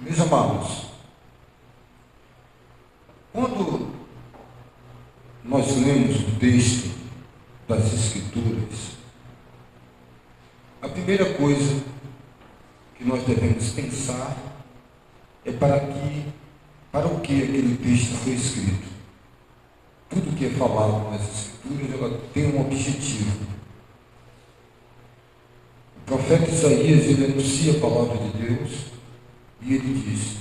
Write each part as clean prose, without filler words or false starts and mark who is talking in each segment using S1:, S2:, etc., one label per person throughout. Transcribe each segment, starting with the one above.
S1: Meus amados, quando nós lemos o texto das Escrituras, a primeira coisa que nós devemos pensar é para o que aquele texto foi escrito. Tudo que é falado nas Escrituras, ela tem um objetivo. O profeta Isaías, ele anuncia a palavra de Deus e ele diz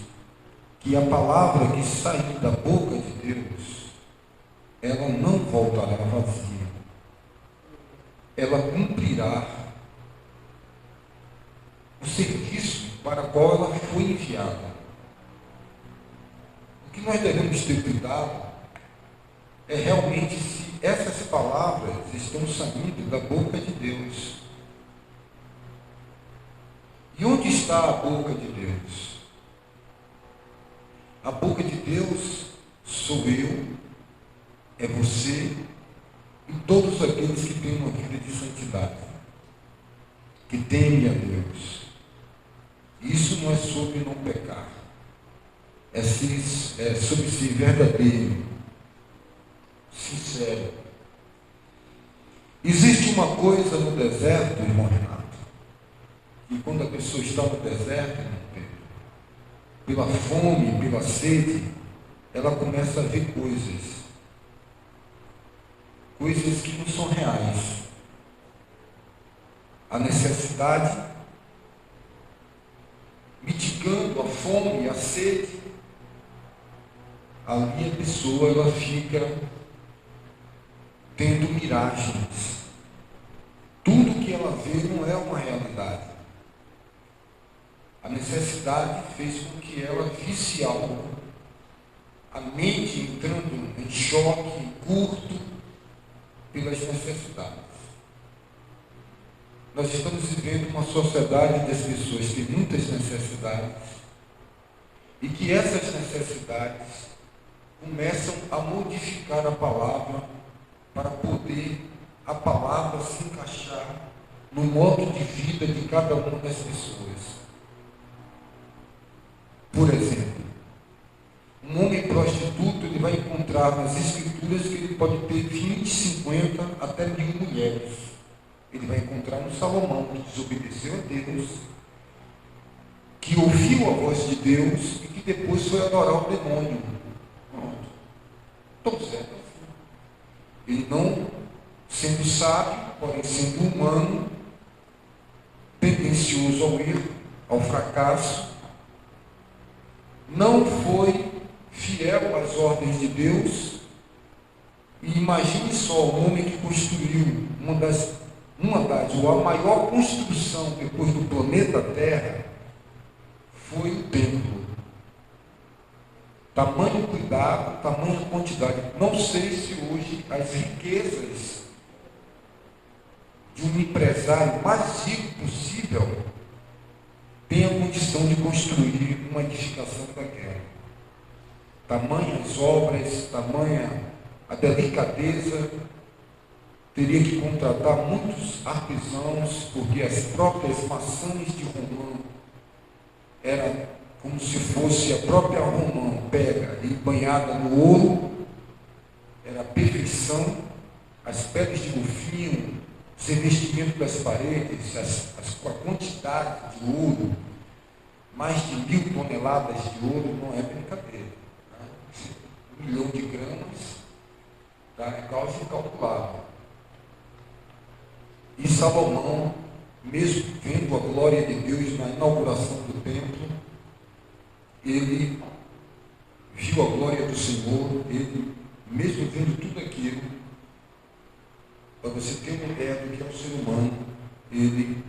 S1: que a palavra que sair da boca de Deus, ela não voltará vazia. Ela cumprirá o serviço para o qual ela foi enviada. O que nós devemos ter cuidado é realmente se essas palavras estão saindo da boca de Deus. E onde está a boca de Deus? A boca de Deus sou eu, é você e todos aqueles que têm uma vida de santidade, que temem a Deus. Isso não é sobre não pecar, é sobre ser verdadeiro, sincero. Existe uma coisa no deserto, irmão Renato, e quando a pessoa está no deserto, pela fome, pela sede, ela começa a ver coisas que não são reais. A necessidade, mitigando a fome, a sede, ali a pessoa ela fica tendo miragens. Tudo que ela vê não é uma realidade. A necessidade fez com que ela visse algo, a mente entrando em choque curto pelas necessidades. Nós estamos vivendo uma sociedade das pessoas que têm muitas necessidades e que essas necessidades começam a modificar a palavra para poder a palavra se encaixar no modo de vida de cada uma das pessoas. Por exemplo, um homem prostituto, ele vai encontrar nas Escrituras que ele pode ter 20, 50, até 1000 mulheres. Ele vai encontrar no Salomão, que desobedeceu a Deus, que ouviu a voz de Deus e que depois foi adorar o demônio. Pronto. Tão certo assim. Ele não, sendo sábio, porém sendo humano, tendencioso ao erro, ao fracasso, não foi fiel às ordens de Deus. E imagine só, um homem que construiu a maior construção depois do planeta Terra foi o templo. Tamanho cuidado, tamanha quantidade. Não sei se hoje as riquezas de um empresário mais rico possível tem a condição de construir uma edificação daquela. Tamanhas obras, tamanha a delicadeza, teria que contratar muitos artesãos, porque as próprias maçãs de romã era como se fosse a própria romã pega e banhada no ouro, era a perfeição, as peles de golfinho, os revestimentos das paredes, a quantidade de ouro, mais de 1000 toneladas de ouro, não é brincadeira. Tá? 1 milhão de gramas, tá? É causa incalculável. E Salomão, mesmo vendo a glória de Deus na inauguração do templo, ele viu a glória do Senhor, ele, mesmo vendo tudo aquilo, para você ter uma ideia do que é um ser humano, ele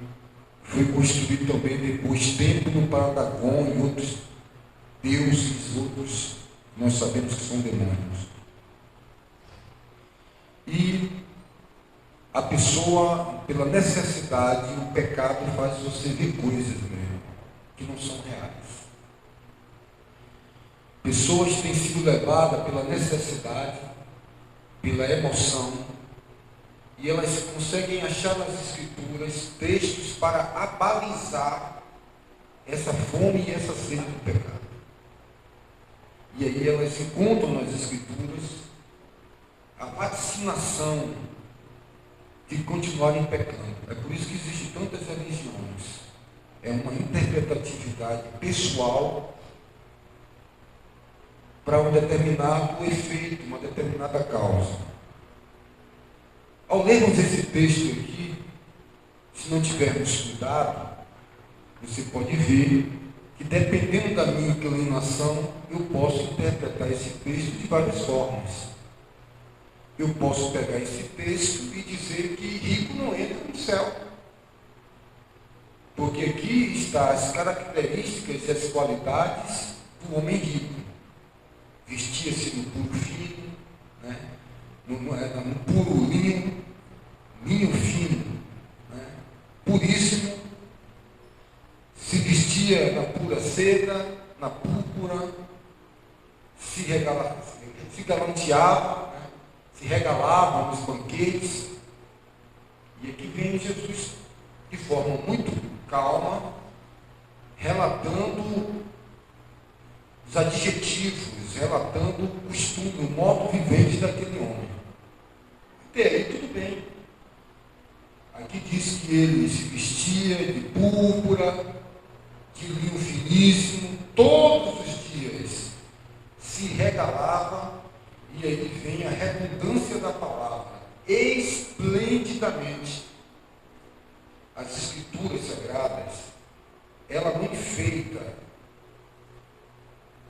S1: foi construir também depois templo para Dagon e outros deuses, outros nós sabemos que são demônios. E a pessoa, pela necessidade, o pecado faz você ver coisas mesmo, que não são reais. Pessoas têm sido levadas pela necessidade, pela emoção, e elas conseguem achar nas Escrituras textos para abalizar essa fome e essa sede do pecado. aí elas encontram nas Escrituras a vaticinação de continuarem pecando. É por isso que existem tantas religiões. É uma interpretatividade pessoal para um determinado efeito, uma determinada causa. Ao lermos esse texto aqui, se não tivermos cuidado, você pode ver que, dependendo da minha inclinação, eu posso interpretar esse texto de várias formas. Eu posso pegar esse texto e dizer que rico não entra no céu, porque aqui estão as características e as qualidades do homem rico. Vestia-se no puro fino, né? no puro linho fino, né? Puríssimo, se vestia na pura seda, na púrpura, se galanteava, né? Se regalava nos banquetes. E aqui vem Jesus de forma muito calma, relatando os adjetivos, relatando o costume, o modo vivente daquele homem. Até aí tudo bem. Aqui diz que ele se vestia de púrpura, de linho finíssimo, todos os dias se regalava, e aí vem a redundância da palavra, esplendidamente. As Escrituras Sagradas, ela não enfeita.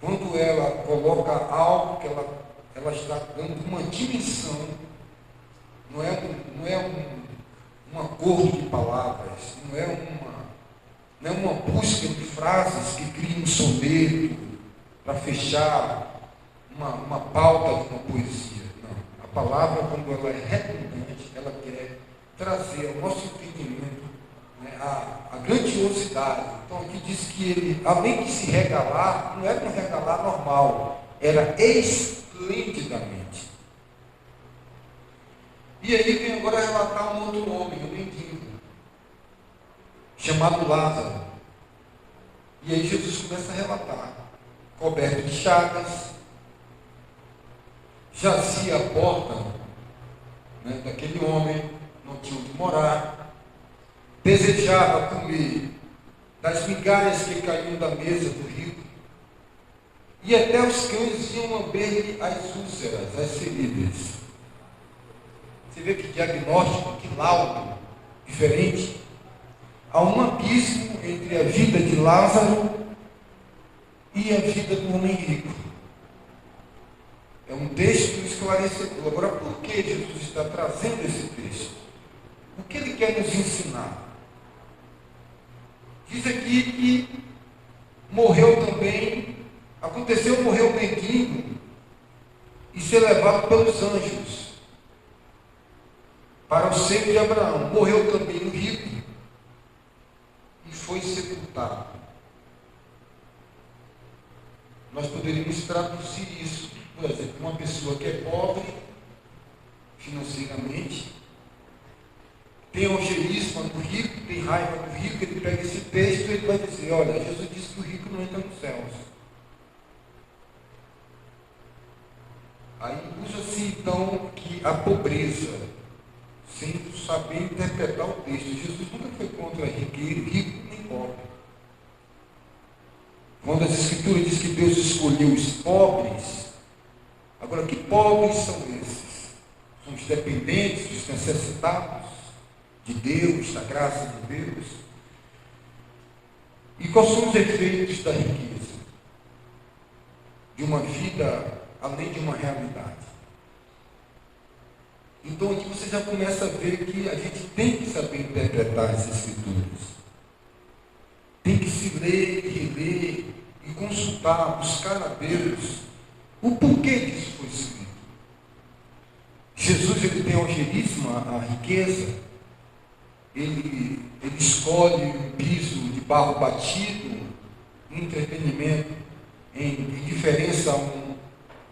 S1: Quando ela coloca algo que ela está dando uma dimensão, não é um acordo de palavras, não é uma busca de frases que criam um soneto para fechar uma pauta de uma poesia. Não. A palavra, quando ela é redundante, ela quer trazer ao nosso entendimento, né, a grandiosidade. Então aqui diz que ele, além de se regalar, não era um regalar normal, era esplendidamente. E aí vem agora relatar um outro homem, um mendigo, chamado Lázaro. E aí Jesus começa a relatar, coberto de chagas, jazia à porta, né, daquele homem, não tinha onde morar, desejava comer das migalhas que caíam da mesa do rico, e até os cães iam lamber-lhe as úlceras, as feridas. Você vê que diagnóstico, que laudo diferente. Há um abismo entre a vida de Lázaro e a vida do homem rico. É um texto esclarecedor. Agora, por que Jesus está trazendo esse texto? O que ele quer nos ensinar? Diz aqui que morreu o mendigo e ser levado pelos anjos para o seio de Abraão. Morreu também o rico e foi sepultado. Nós poderíamos traduzir isso, por exemplo, uma pessoa que é pobre financeiramente, tem algerismo do rico, tem raiva do rico, ele pega esse texto e ele vai dizer, olha, Jesus disse que o rico não entra nos céus. Aí usa-se então que a pobreza, sem saber interpretar o texto. Jesus nunca foi contra rico nem pobre. Quando as Escrituras dizem que Deus escolheu os pobres, agora que pobres são esses? São os dependentes, os necessitados de Deus, da graça de Deus. E quais são os efeitos da riqueza? De uma vida além de uma realidade. Então aqui você já começa a ver que a gente tem que saber interpretar as Escrituras. Tem que se ler, reler e consultar, buscar a Deus o porquê disso foi escrito. Jesus, ele tem algerismo à riqueza. Ele escolhe um piso de barro batido, entretenimento, em diferença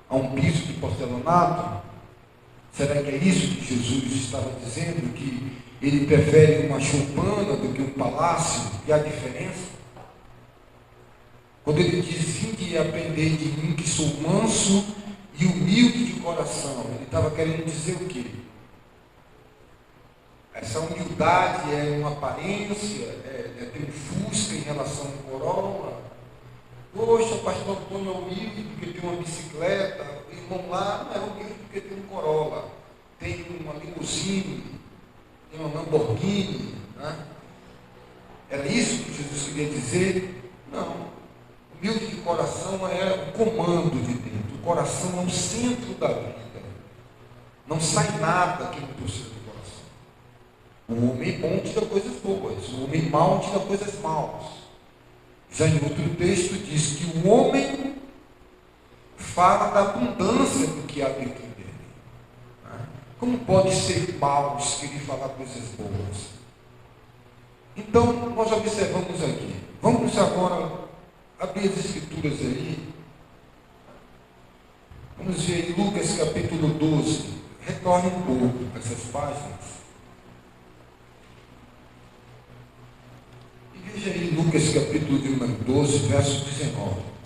S1: a um piso de porcelanato. Será que é isso que Jesus estava dizendo? Que ele prefere uma choupana do que um palácio? E a diferença? Quando ele diz: vinde e aprendei de mim, que sou manso e humilde de coração, ele estava querendo dizer o quê? Essa humildade é uma aparência, é ter um Fusca em relação a um Corolla. Poxa, o pastor Antônio é humilde porque tem uma bicicleta, o irmão lá não é humilde porque tem um Corolla, tem uma limusine, tem uma Lamborghini, né? Era isso que Jesus queria dizer? Não. Humilde de coração é o comando de dentro, o coração é o centro da vida, não sai nada aqui no teu centro do coração. O homem bom tira coisas boas, o homem mau tira coisas maus. Já em outro texto diz que o homem fala da abundância do que há dentro dele. Como pode ser mau se querer falar coisas boas? Então, nós observamos aqui. Vamos agora abrir as escrituras aí. Vamos ver aí Lucas capítulo 12. Retorne um pouco essas páginas. Veja aí Lucas capítulo de número 12, verso 19.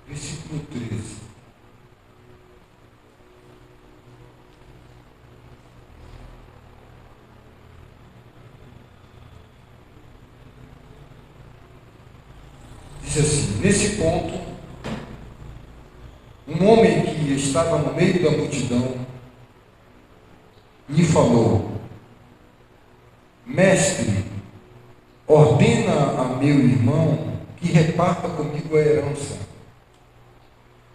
S1: Versículo 13. Diz assim: nesse ponto, um homem que estava no meio da multidão lhe falou: mestre, ordena a meu irmão que reparta comigo a herança.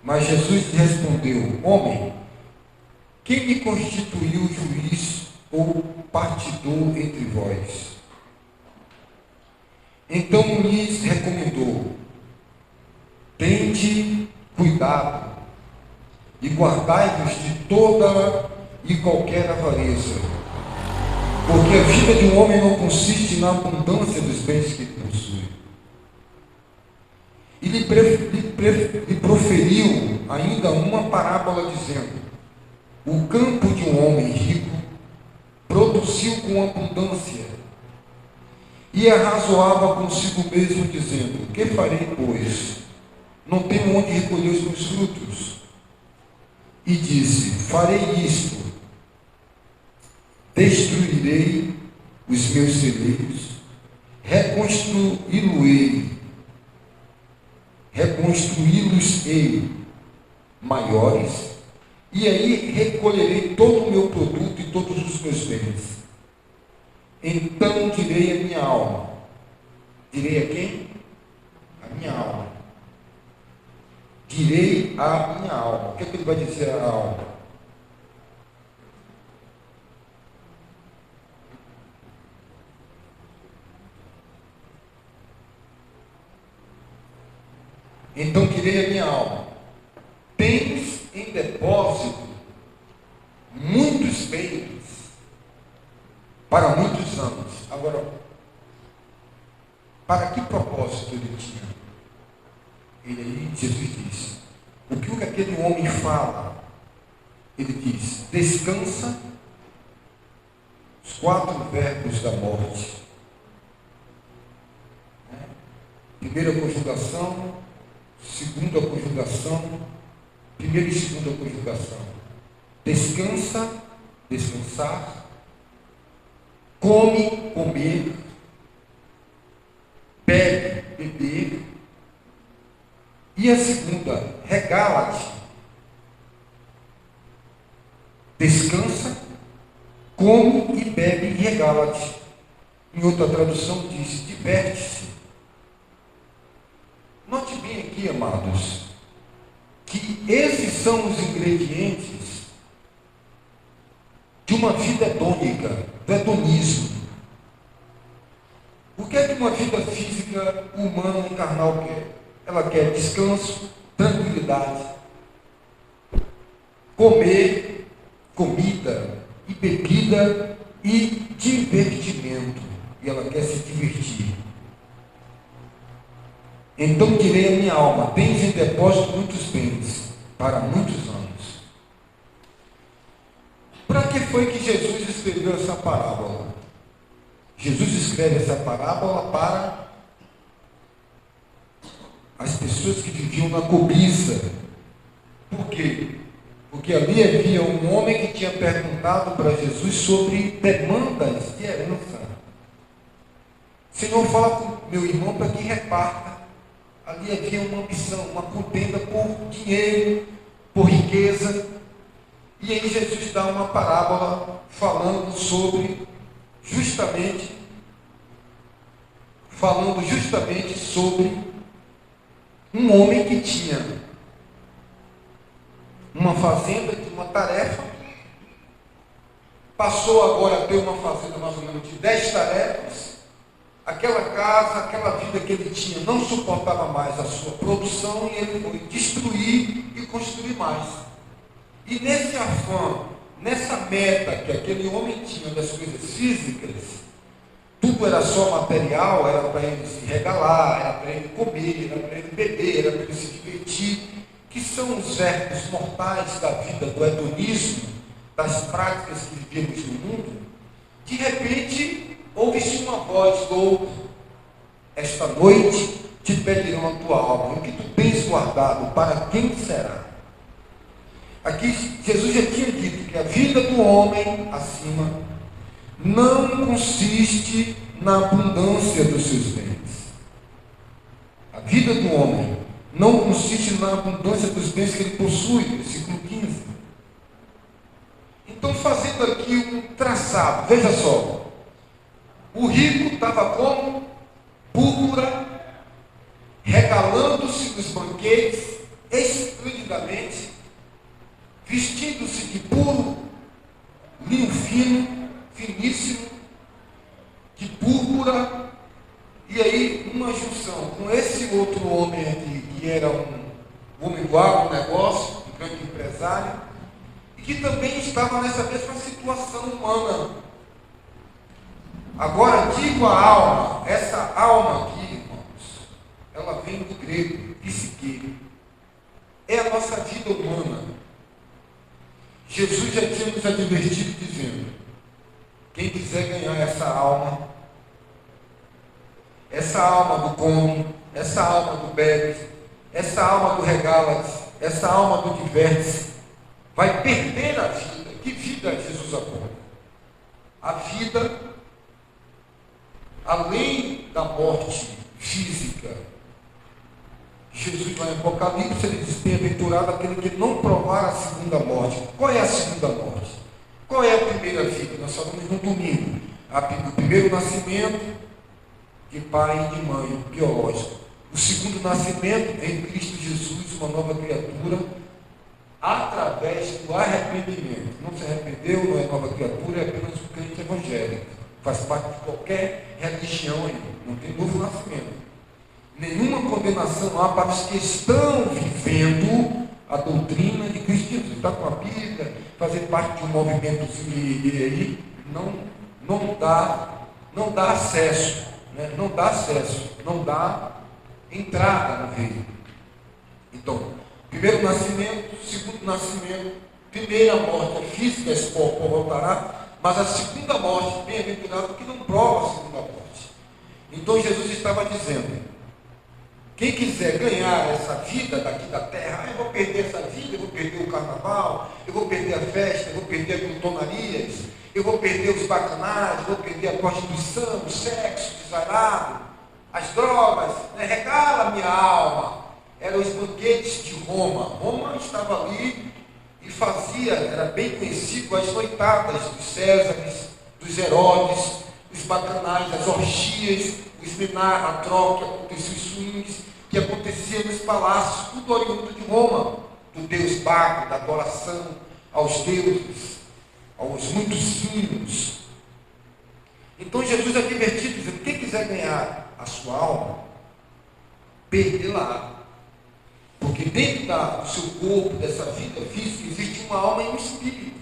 S1: Mas Jesus lhe respondeu: homem, quem me constituiu juiz ou partidor entre vós? Então lhes recomendou: tende cuidado e guardai-vos de toda e qualquer avareza, porque a vida de um homem não consiste na abundância dos bens que ele possui. E lhe proferiu ainda uma parábola, dizendo: o campo de um homem rico produziu com abundância, e arrazoava consigo mesmo, dizendo: que farei, pois? Não tenho onde recolher os meus frutos. E disse: farei isto: destruirei os meus celeiros, reconstruí-los-ei maiores, e aí recolherei todo o meu produto e todos os meus bens. Então direi a minha alma. Direi a quem? A minha alma. Direi a minha alma. O que é que ele vai dizer à alma? Então direi a minha alma: tens em depósito muitos bens para muitos anos. Agora, para que propósito ele tinha? Jesus diz: o que aquele homem fala? Ele diz: descansa. Os 4 verbos da morte. Primeira conjugação, segunda conjugação, primeira e segunda conjugação. Descansa, descansar. Come, comer. Bebe, beber. E a segunda, regala-te. Descansa, come e bebe e regala-te. Em outra tradução diz: diverte-se. Note bem aqui, amados, que esses são os ingredientes de uma vida hedônica, do hedonismo. O que é que uma vida física, humana e carnal quer? ela quer descanso, tranquilidade, comer, comida e bebida e divertimento. E ela quer se divertir. Então direi à minha alma: tens em depósito muitos bens para muitos anos. Para que foi que Jesus escreveu essa parábola? Jesus escreve essa parábola para as pessoas que viviam na cobiça. Por quê? Porque ali havia um homem que tinha perguntado para Jesus sobre demandas de herança. Senhor, fala com meu irmão para que reparta. Ali havia uma ambição, uma contenda por dinheiro, por riqueza. E aí Jesus dá uma parábola falando justamente sobre um homem que tinha uma fazenda, de uma tarefa, passou agora a ter uma fazenda mais ou menos de 10 tarefas. Aquela casa, aquela vida que ele tinha não suportava mais a sua produção e ele foi destruir e construir mais. E nesse afã, nessa meta que aquele homem tinha das coisas físicas, tudo era só material, era para ele se regalar, era para ele comer, era para ele beber, era para ele se divertir, que são os verbos mortais da vida, do hedonismo, das práticas que vivemos no mundo. De repente, ouve-se uma voz: louco, esta noite te pedirão a tua alma, o que tu tens guardado, para quem será? Aqui Jesus já tinha dito que a vida do homem acima não consiste na abundância dos seus bens. A vida do homem não consiste na abundância dos bens que ele possui, versículo 15. Então, fazendo aqui um traçado, veja só, o rico estava como? Púrpura, regalando-se nos banquetes, esplendidamente, vestindo-se de puro linho fino, finíssimo, de púrpura, e aí uma junção com esse outro homem aqui, que era um homem do agronegócio, um grande empresário, e que também estava nessa mesma situação humana. Agora, digo a alma, essa alma aqui, irmãos, ela vem do grego, psique, é a nossa vida humana. Jesus já tinha nos advertido dizendo: quem quiser ganhar essa alma do come, essa alma do bebe, essa alma do regala-se, essa alma do diverte-se, vai perder a vida. Que vida Jesus aponta? A vida além da morte física. Jesus, lá em Apocalipse, ele diz: bem-aventurado aquele que não provar a segunda morte. Qual é a segunda morte? Qual é a primeira vida? Nós falamos no domingo. O primeiro nascimento de pai e de mãe, biológico. O segundo nascimento em Cristo Jesus, uma nova criatura, através do arrependimento. Não se arrependeu, não é nova criatura, é apenas um crente evangélico. Faz parte de qualquer religião aí. Não tem novo nascimento. Nenhuma condenação há para os que estão vivendo a doutrina de Cristo Jesus. Está com a Bíblia, fazer parte de um movimentozinho aí, não dá acesso, né? Não dá entrada no reino. Então, primeiro nascimento, segundo nascimento, primeira morte física, esse corpo voltará, mas a segunda morte, bem-aventurado que não prova a segunda morte. Então Jesus estava dizendo: quem quiser ganhar essa vida daqui da terra, eu vou perder essa vida, eu vou perder o carnaval, eu vou perder a festa, eu vou perder as glutonarias, eu vou perder os bacanais, eu vou perder a prostituição, o sexo desvairado, as drogas, né? Regala minha alma. Eram os banquetes de Roma. Roma estava ali e fazia, era bem conhecido, as noitadas dos Césares, dos Herodes, os bacanais, as orgias, os minar, a troca, que acontecia, os swings, que acontecia nos palácios, tudo oriundo de Roma, do deus Baco, da adoração aos deuses, aos muitos signos. Então Jesus advertiu, dizendo: quem quiser ganhar a sua alma, perde-la. dentro do seu corpo, dessa vida física, existe uma alma e um espírito.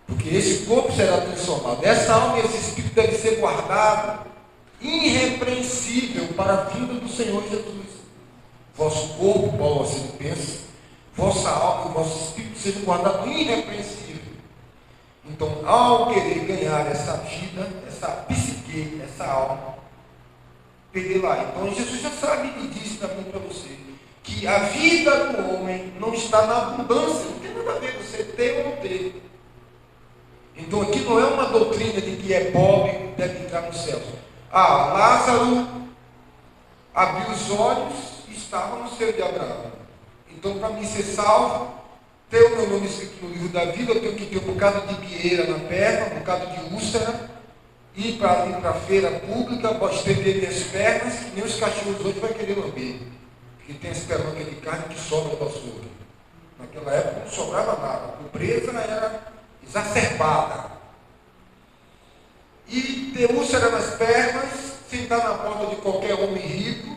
S1: Porque esse corpo será transformado. Essa alma e esse espírito devem ser guardados, irrepreensível, para a vinda do Senhor Jesus. Vosso corpo, Paulo assim pensa, vossa alma e vosso espírito sejam guardados irrepreensível. Então, ao querer ganhar essa vida, essa psique, essa alma, perder lá. Então, Jesus já sabe e disse também para você que a vida do homem não está na abundância, não tem nada a ver você ter ou não ter. Então, aqui não é uma doutrina de que é pobre deve entrar no céu. Lázaro abriu os olhos e estava no seio de Abraão. Então, para mim ser salvo, ter o meu nome escrito no livro da vida, eu tenho que ter um bocado de guieira na perna, um bocado de úlcera, ir para a feira pública, estender minhas pernas, que nem os cachorros hoje vai querer lamber, porque tem as pelanca de carne que sobra do açougue. Naquela época não sobrava nada, a pobreza era exacerbada. E ter úlcera nas pernas, sentar na porta de qualquer homem rico,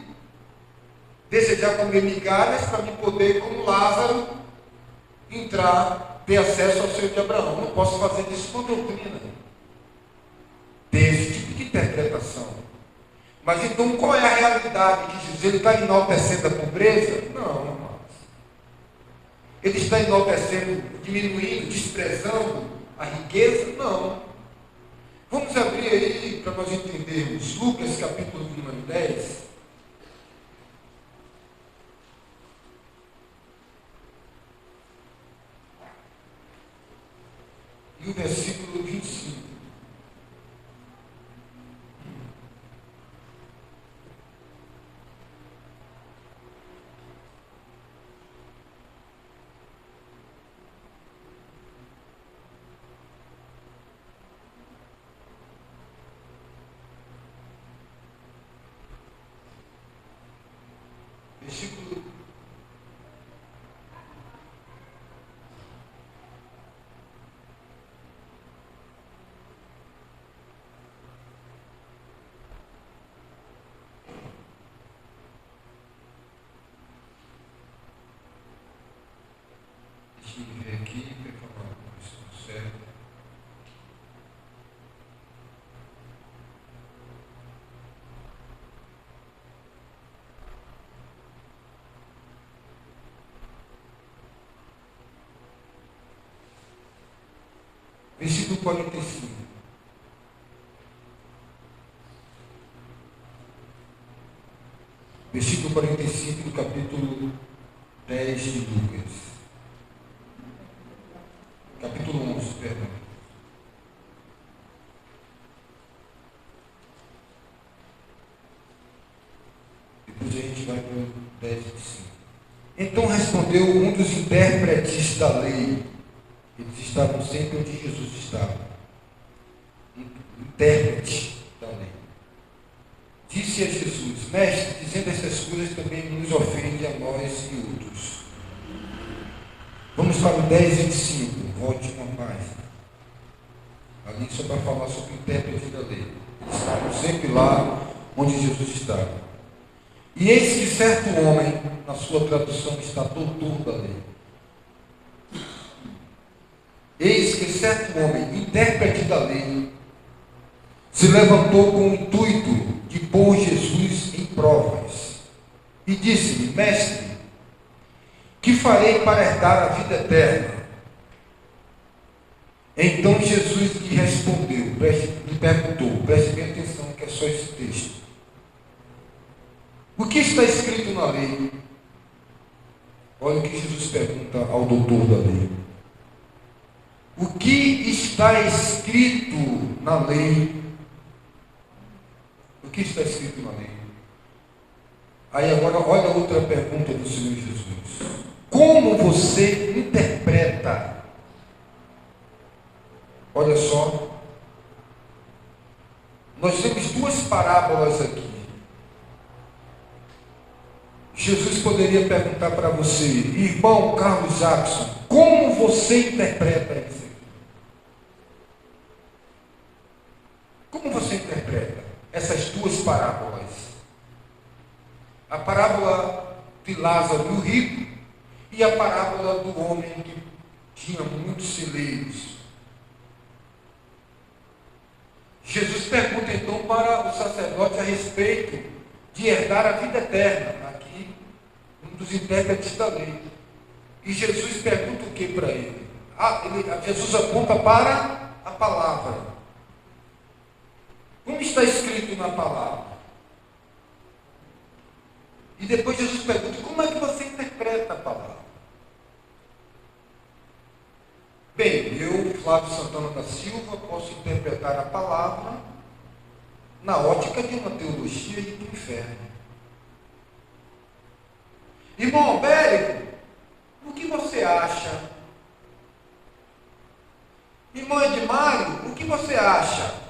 S1: desejar comer migalhas para me poder, como Lázaro, entrar, ter acesso ao seio de Abraão. Não posso fazer disso com doutrina. Desse tipo de interpretação. Mas então qual é a realidade que Jesus? Ele está enaltecendo a pobreza? Não, irmãos. Ele está enaltecendo, diminuindo, desprezando a riqueza? Não. Vamos abrir aí para nós entendermos Lucas capítulo número 10. E o versículo 25. Versículo deixa eu ver aqui para falar isso certo. Versículo 45. Versículo 45 do capítulo 10 de Lucas. Capítulo 11, perdão. Depois a gente vai para o 10 e 5. Então respondeu um dos intérpretes da lei. Eles estavam sempre onde Jesus estava. Intérprete da lei. Disse a Jesus: Mestre, dizendo essas coisas também nos ofende a nós e outros. Vamos para o 10 e 25. Volte uma página. Ali só para falar sobre o intérprete da lei. Eles estavam sempre lá onde Jesus estava. E eis que certo homem, na sua tradução está doutor da lei. Eis que certo homem, intérprete da lei, se levantou com o intuito de pôr Jesus em provas. E disse-lhe: Mestre, que farei para herdar a vida eterna? Então Jesus lhe respondeu, lhe perguntou, preste bem atenção que é só esse texto. O que está escrito na lei? Olha o que Jesus pergunta ao doutor da lei. O que está escrito na lei? O que está escrito na lei? Aí agora olha a outra pergunta do Senhor Jesus. Como você interpreta? Olha só. Nós temos duas parábolas aqui. Jesus poderia perguntar para você: irmão Carlos Jackson, como você interpreta isso aqui? Como você interpreta essas duas parábolas? A parábola de Lázaro e o rico, e a parábola do homem que tinha muitos celeiros. Jesus pergunta então para o sacerdote a respeito de herdar a vida eterna. Aqui, um dos intérpretes da lei. E Jesus pergunta o que para ele? Jesus aponta para a palavra. Como está escrito na palavra? E depois Jesus pergunta, como é que você interpreta a palavra? Bem, eu, Flávio Santana da Silva, posso interpretar a palavra na ótica de uma teologia e do inferno. Irmão Bérico, o que você acha? Irmão Edmário, o que você acha?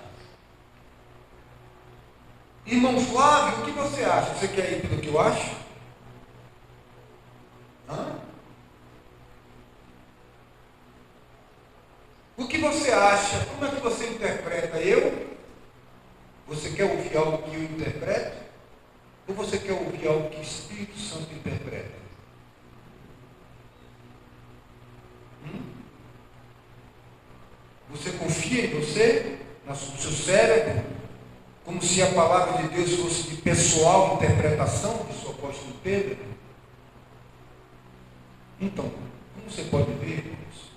S1: Irmão Flávio, o que você acha? Você quer ir pelo que eu acho? Hã? O que você acha? Como é que você interpreta? Você quer ouvir algo que eu interpreto? Ou você quer ouvir algo que o Espírito Santo interpreta? Você confia em você? No seu cérebro? Como se a palavra de Deus fosse de pessoal interpretação, disse o apóstolo Pedro? Então, como você pode ver, irmãos,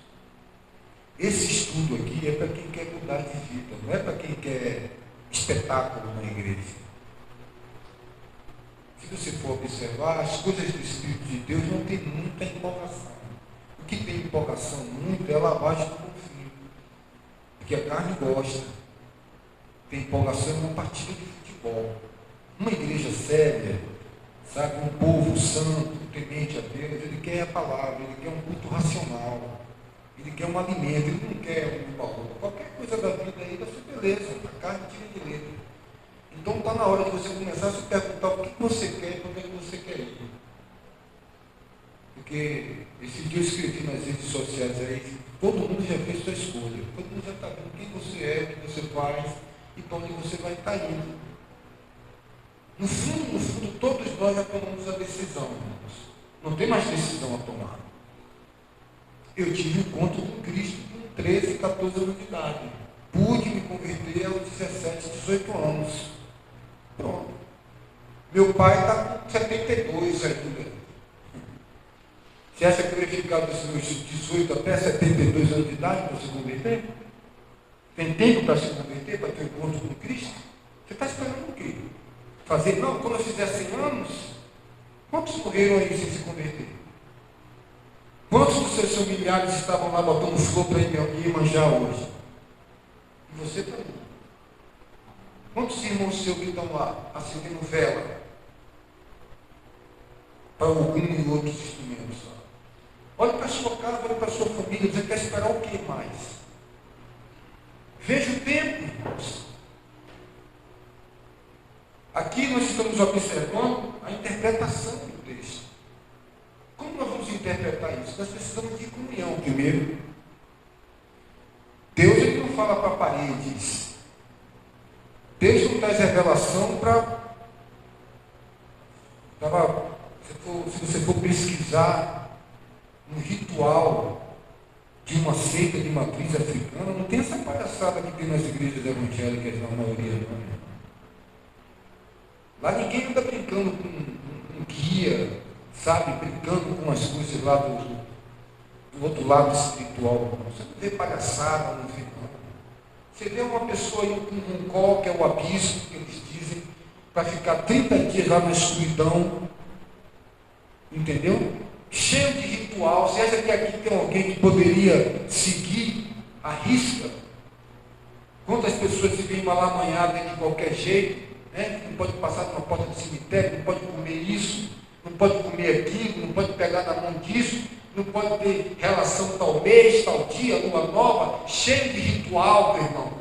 S1: esse estudo aqui é para quem quer mudar de vida, não é para quem quer espetáculo na igreja. Se você for observar, as coisas do Espírito de Deus não tem muita empolgação. O que tem empolgação muito é a lavagem do conflito, porque a carne gosta. Tem empolgação em uma partida de futebol. Uma igreja séria, sabe, um povo santo, temente a Deus, ele quer a palavra, ele quer um culto racional. Ele quer um alimento, ele não quer um valor. Qualquer coisa da vida aí vai ser beleza, a carne tira de letra. Então está na hora de você começar a se perguntar o que você quer e para onde é que você quer ir. Porque esse dia eu escrevi nas redes sociais aí, todo mundo já fez sua escolha, todo mundo já está vendo quem você é, o que você faz e para onde você vai estar indo. No fundo, todos nós já tomamos a decisão, irmãos. Não tem mais decisão a tomar. Eu tive um encontro com Cristo com 13, 14 anos de idade. Pude me converter aos 17, 18 anos. Pronto. Meu pai está com 72 ainda. Você acha que eu ia ficar dos meus 18 até 72 anos de idade para se converter? Tem tempo para se converter, para ter um encontro com Cristo? Você está esperando o quê? Fazer? Não, quando eu fizer 100 anos, quantos morreram aí sem se converter? Quantos dos seus familiares estavam lá botando flor para ir manjar hoje? E você também. Quantos irmãos seus que estão lá acendendo vela para algum e outros instrumentos? Olhe para a sua casa, olhe para a sua família. Você quer esperar o que mais? Veja o tempo, irmãos. Aqui nós estamos observando a interpretação do texto. Como nós vamos interpretar isso? Nós precisamos de comunhão primeiro. Deus ele não fala para paredes. Deus não traz revelação para... Se você for pesquisar um ritual de uma seita de matriz africana, não tem essa palhaçada que tem nas igrejas evangélicas, na maioria, não. Lá ninguém anda brincando com guia, sabe, brincando com as coisas lá do outro lado espiritual. Você não vê palhaçada, não vê não. Você vê uma pessoa aí com um col, que é o abismo, que eles dizem, para ficar 30 dias lá na escuridão, entendeu? Cheio de ritual. Você acha que aqui tem alguém que poderia seguir a risca? Quantas pessoas se veem mal amanhadas de qualquer jeito, né? Não pode passar por uma porta do cemitério, não pode comer isso, não pode comer aquilo, não pode pegar na mão disso, não pode ter relação tal mês, tal dia, lua nova, cheio de ritual, meu irmão.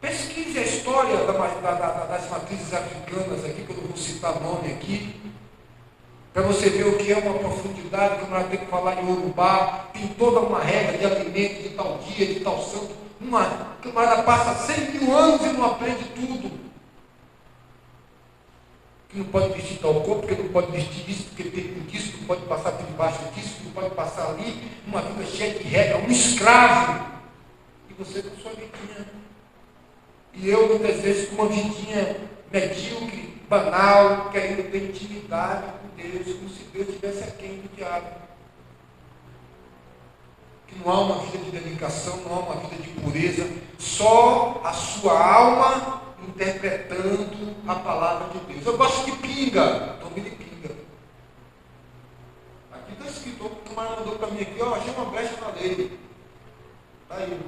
S1: Pesquise a história das matrizes africanas aqui, que eu não vou citar nome aqui, para você ver o que é uma profundidade, como ela tem que falar em Urubá, tem toda uma regra de alimento de tal dia, de tal santo. Uma camarada passa 100 mil anos e não aprende tudo. que não pode vestir tal cor, porque não pode vestir disso, porque tem disso, não pode passar por debaixo disso, não pode passar ali, uma vida cheia de regra, um escravo. E você com sua vidinha. E eu, muitas vezes, com uma vidinha medíocre, banal, querendo ter intimidade com Deus, como se Deus estivesse aquém do diabo. Que não há uma vida de dedicação, não há uma vida de pureza, só a sua alma interpretando a palavra de Deus. Eu gosto de pinga, tome de pinga. Aqui está escrito, o camarada mandou para mim aqui, ó, achei uma brecha na lei. Está aí.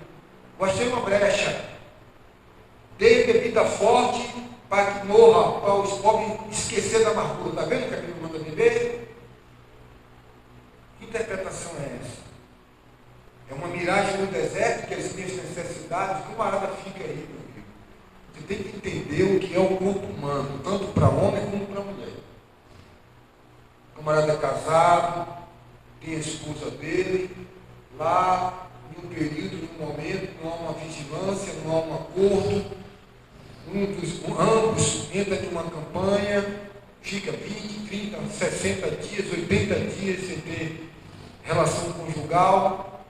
S1: Eu achei uma brecha. Dei bebida forte para que morra, para os pobres esquecer da amargura. Está vendo que a Bíblia manda beber? Que interpretação é essa? É uma miragem no deserto, que as minhas necessidades, o camarada fica aí, meu amigo. Você tem que entender o que é o corpo humano, tanto para homem como para mulher. O camarada é casado, tem a esposa dele, lá, em um período, em um momento, não há uma vigilância, não há um acordo. Ambos entram em uma campanha, fica 20, 30, 60 dias, 80 dias sem ter relação conjugal.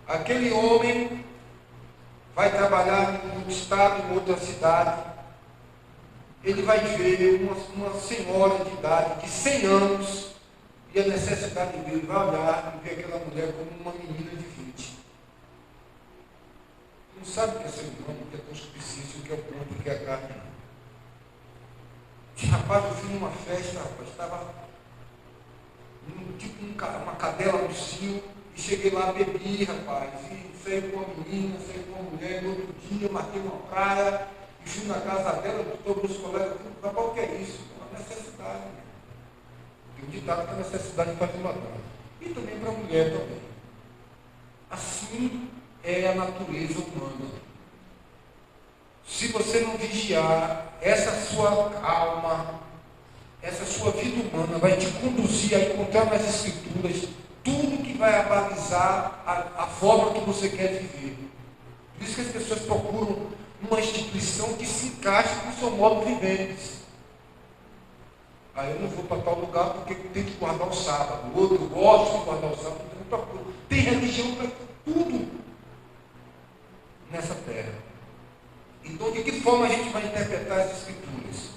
S1: Aquele homem vai trabalhar em um estado, em outra cidade. Ele vai ver uma senhora de idade, de 100 anos, e a necessidade dele vai olhar e ver aquela mulher como uma menina de 20. Não sabe o que é ser humano, o que é concupiscência, o que é o corpo, o que é a carne. Rapaz, eu fui numa festa, rapaz, estava tipo uma cadela no cio, e cheguei lá, bebi, rapaz, e saí com uma menina, saí com uma mulher, no outro dia, marquei uma praia, e fui na casa dela, todos os colegas, rapaz, o que é isso? É uma necessidade. Tem um ditado que a necessidade faz o ladrão. E também para a mulher também. Assim é a natureza humana. Se você não vigiar, essa sua alma, essa sua vida humana vai te conduzir a encontrar nas Escrituras tudo que vai abalizar a forma que você quer viver. Por isso que as pessoas procuram uma instituição que se encaixe com o seu modo de viver. Aí eu não vou para tal lugar porque tem que guardar o sábado. O outro eu gosto de guardar o sábado, então eu procuro. Tem religião para tudo nessa terra. Então, de que forma a gente vai interpretar as Escrituras?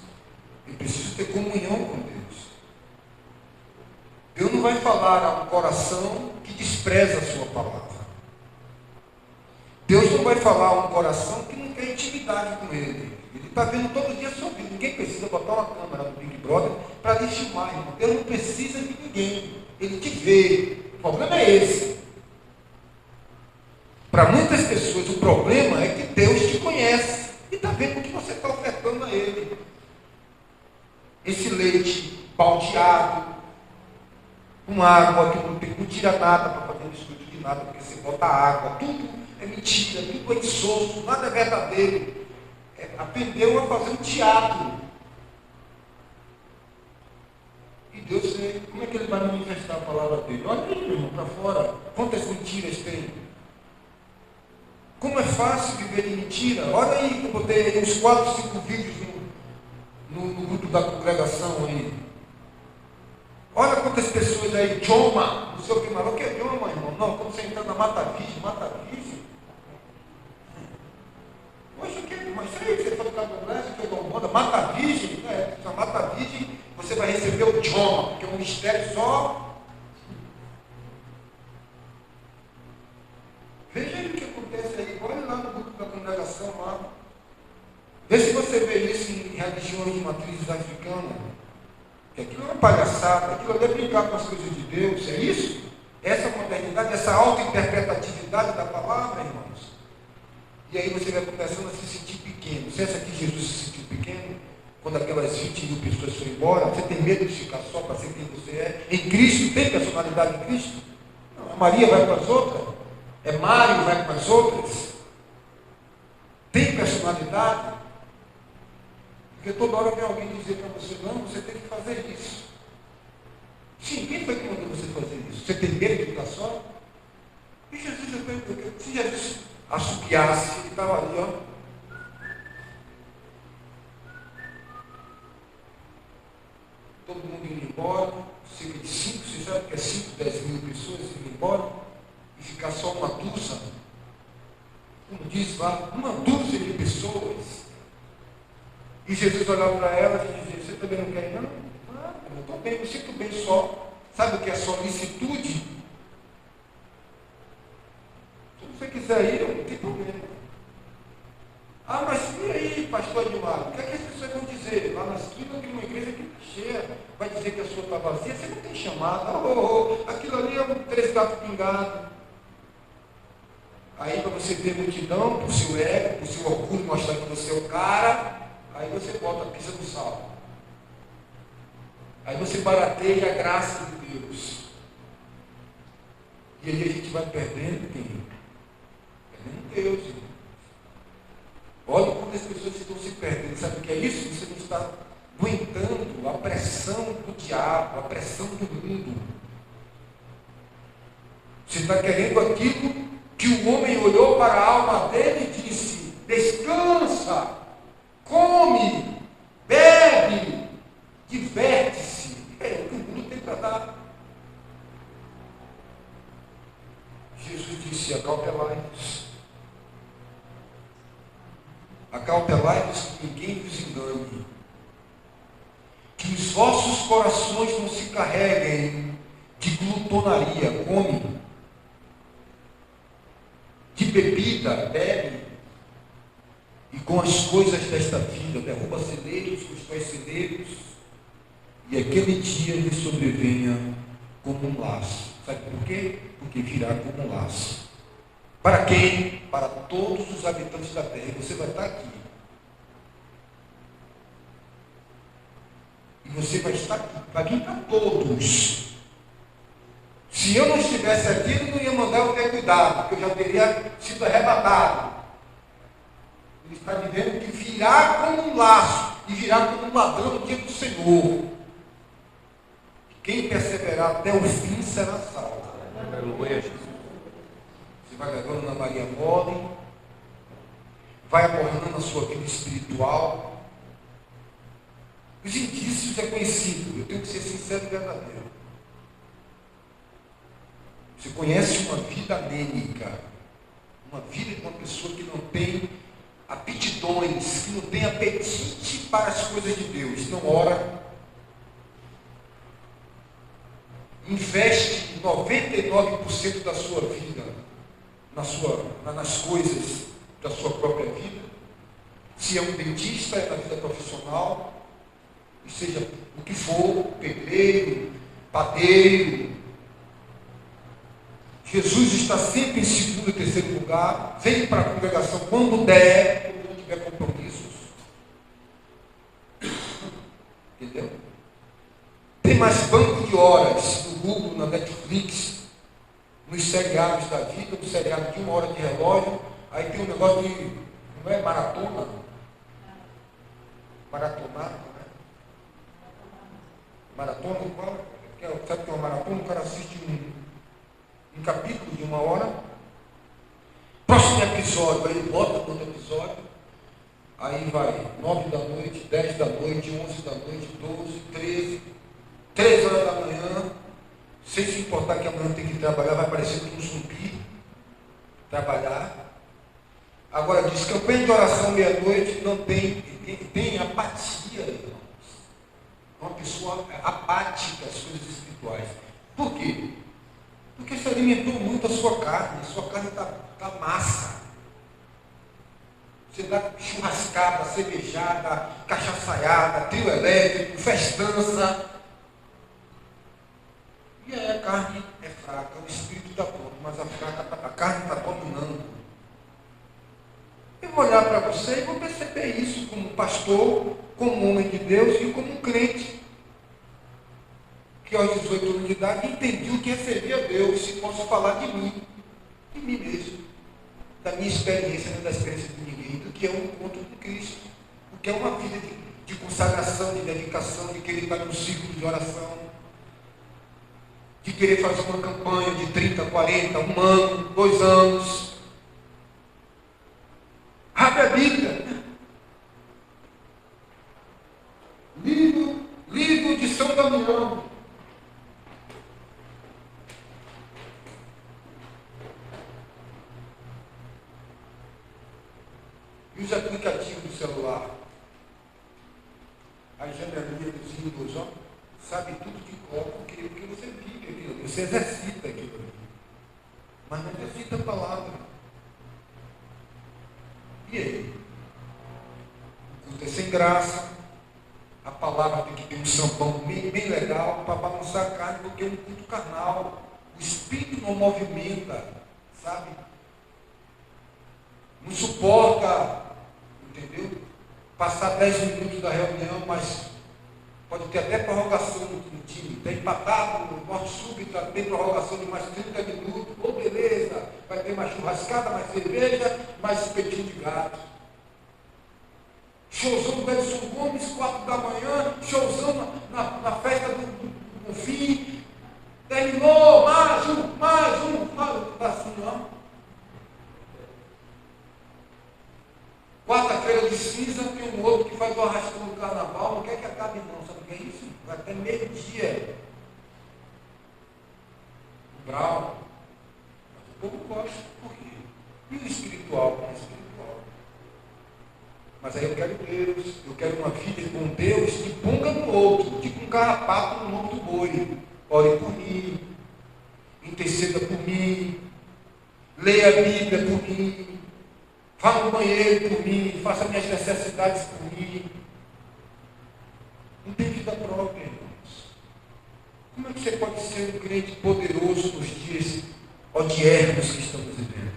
S1: Eu preciso ter comunhão com Deus. Deus não vai falar a um coração que despreza a sua palavra. Deus não vai falar a um coração que não quer intimidade com Ele. Ele está vendo todo dia a sua vida. Ninguém precisa botar uma câmera no Big Brother para lhe filmar, irmão. Deus não precisa de ninguém. Ele te vê. O problema é esse. Para muitas pessoas, o problema é que Deus te conhece e está vendo o que você está ofertando a Ele. Esse leite baldeado, com água, que não tira nada para fazer mistura de nada, porque você bota água, tudo é mentira, tudo é insosso, nada é verdadeiro. Aprendeu a fazer um teatro. E Deus, como é que Ele vai manifestar a palavra dele? Olha aí, meu irmão, para fora, quantas mentiras tem. Como é fácil viver de mentira. Olha aí, eu botei aí uns 4, 5 vídeos no grupo da congregação aí. Olha quantas pessoas aí, Joma, não sei o que mais. O que é Joma, irmão? Não, quando você entra na Mata Virgem. Poxa, mas isso aí, você foi para o Congresso, pegou uma moda, Mata Virgem, na Mata Virgem você vai receber o Joma, que é um mistério só. Veja aí o que acontece aí, olha lá no grupo da congregação lá. Vê se você vê isso em religiões de matrizes africanas. Que aquilo é uma palhaçada, aquilo é brincar com as coisas de Deus, é isso? Essa modernidade, essa auto-interpretatividade da palavra, irmãos. E aí você vai começando a se sentir pequeno. Você acha que Jesus se sentiu pequeno? Quando aquelas 20 mil pessoas foram embora, você tem medo de ficar só para ser quem você é? Em Cristo, tem personalidade em Cristo? Não, a Maria vai para as outras? É Mário vai para as outras? Tem personalidade? Porque toda hora vem alguém dizer para você, não, você tem que fazer isso. Sim, quem foi que mandou você fazer isso? Você tem medo de ficar só? E Jesus, se Jesus assobiasse, ele estava ali, ó. todo mundo indo embora, cerca de 5, você sabe que é 5, 10 mil pessoas indo embora, e ficar só uma dúzia, como diz lá, uma dúzia de pessoas. E Jesus olhava para ela e dizia: você também não quer ir? Não, eu estou bem, eu sinto bem só. Sabe o que é solicitude? Se você quiser ir, não tem problema. Ah, mas e aí, pastor Eduardo, o que é que as pessoas vão dizer? Lá na esquina tem uma igreja que está cheia, vai dizer que a sua está vazia, você não tem chamada, aquilo ali é um 3 gatos pingados. Aí para você ter multidão, por seu ego, por seu orgulho, mostrar que você é o cara, aí você bota a pizza no sal. Aí você barateia a graça de Deus. E aí a gente vai perdendo quem? Perdendo Deus, irmão. Olha como as pessoas estão se perdendo. Sabe o que é isso? Você não está aguentando a pressão do diabo, a pressão do mundo. Você está querendo aquilo que o homem olhou para a alma dele e disse: descansa, come, bebe, diverte-se. É o que o mundo tem para dar. Jesus disse: acautelai-vos. Acautelai-vos que ninguém vos engane. Que os vossos corações não se carreguem de glutonaria, come, de bebida, bebe, e com as coisas desta vida, derruba celeiros, constrói celeiros, e aquele dia lhe sobrevenha como um laço. Sabe por quê? Porque virá como um laço. Para quem? Para todos os habitantes da terra. E você vai estar aqui. E você vai estar aqui. Vai vir para todos. Se eu não estivesse aqui, ele não ia mandar eu ter cuidado, porque eu já teria sido arrebatado. Ele está dizendo que virá como um laço e virá como um ladrão no dia do Senhor. Quem perseverar até o fim será salvo. Aleluia, Jesus. Você vai levando na Maria Mole, vai abordando a sua vida espiritual. Os indícios é conhecido, eu tenho que ser sincero e verdadeiro. Você conhece uma vida anêmica, uma vida de uma pessoa que não tem aptidões, que não tem apetite para as coisas de Deus, não ora, investe 99% da sua vida nas coisas da sua própria vida. Se é um dentista, é na vida profissional, seja o que for, pedreiro, padeiro. Jesus está sempre em segundo e terceiro lugar. Vem para a congregação quando der, quando não tiver compromissos. Entendeu? Tem mais banco de horas no Google, na Netflix, nos seriados da vida, no seriado de 1 hora de relógio. Aí tem um negócio de, não é maratona? Maratonar, né? Maratona, qual? Sabe que é uma maratona? O cara assiste um capítulo de 1 hora. Próximo episódio, aí ele bota outro episódio. Aí vai 9 da noite, 10 da noite, 11 da noite, 12, 13, 3 horas da manhã. Sem se importar que amanhã tem que trabalhar, vai parecer um zumbi. Trabalhar. Agora diz, campanha de oração meia-noite, não tem apatia, irmãos. É uma pessoa apática às coisas espirituais. Por quê? Porque se alimentou muito a sua carne está massa. Você dá churrascada, cervejada, cachaçaiada, trio elétrico, festança. E aí a carne é fraca, o espírito está pronto, mas a carne está dominando. Eu vou olhar para você e vou perceber isso como pastor, como homem de Deus e como um crente. Que aos 18 anos de idade entendi o que é servir a Deus, se posso falar de mim mesmo, da minha experiência, não da experiência de ninguém, do que é um encontro com Cristo, o que é uma vida de consagração, de dedicação, de querer estar no círculo de oração, de querer fazer uma campanha de 30, 40, 1 ano, 2 anos. Abre a Bíblia. Livro de São dos ídolos, ó, sabe tudo de cor, porque você vive aquilo, você exercita aquilo ali. Mas não exercita a palavra. E aí? O culto é sem graça, a palavra tem que ter um sambão bem legal para balançar a carne, porque é um culto carnal. O espírito não movimenta, sabe? Não suporta, entendeu? Passar 10 minutos da reunião, mas pode ter até prorrogação no time. Está empatado, morte súbita, tem prorrogação de mais 30 minutos. Oh, beleza, vai ter mais churrascada, mais cerveja, mais espetinho de gato. Showzão do Edson Gomes, 4 da manhã, showzão na festa do fim. Terminou, mais um. Não está assim, não. Quarta-feira de cinza tem um outro que faz o arrastão do carnaval, não quer que acabe não, sabe o que é isso? Vai até meio-dia. Brau. Mas o povo gosta, por quê? E o espiritual? É espiritual. Mas aí eu quero Deus, eu quero uma vida com Deus que punga no outro, tipo um carrapato no nome do boi. Ore por mim, interceda por mim, leia a Bíblia por mim, vá no banheiro por mim, faça minhas necessidades por mim. Não tem vida própria, irmãos. Como é que você pode ser um crente poderoso nos dias odiernos que estamos vivendo?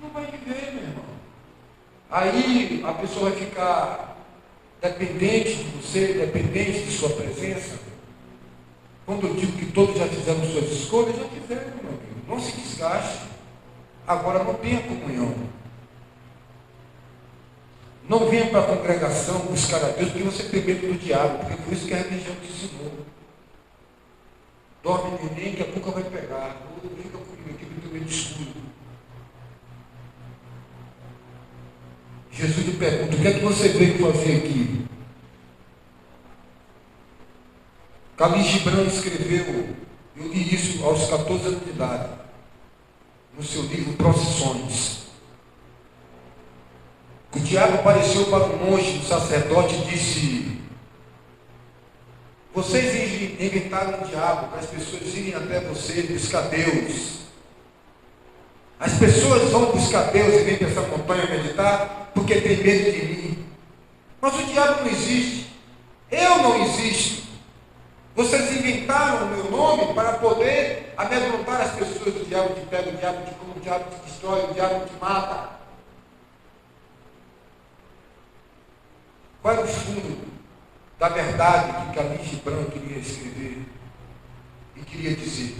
S1: Não vai viver, meu irmão. Aí a pessoa vai ficar dependente de você, dependente de sua presença. Quando eu digo que todos já fizeram suas escolhas, já fizeram, meu amigo. Não se desgaste. Agora não tenha comunhão. Não venha para a congregação buscar a Deus porque você tem medo do diabo, porque por isso que a religião te ensinou. Dorme neném, que a pouco vai pegar. Fica comigo aqui, porque eu meio escuro. Jesus lhe pergunta, o que é que você veio fazer aqui? Khalil Gibran escreveu, eu li isso aos 14 anos de idade, no seu livro Procissões. O diabo apareceu para um monge, um sacerdote, e disse: vocês inventaram um diabo para as pessoas irem até você buscar Deus. As pessoas vão buscar Deus e vêm para essa montanha meditar porque tem medo de mim. Mas o diabo não existe. Eu não existo. Vocês inventaram o meu nome para poder amedrontar as pessoas. O diabo te pega, o diabo te come, o diabo te destrói, o diabo te mata. Qual é o fundo da verdade que Khalil Gibran queria escrever e queria dizer?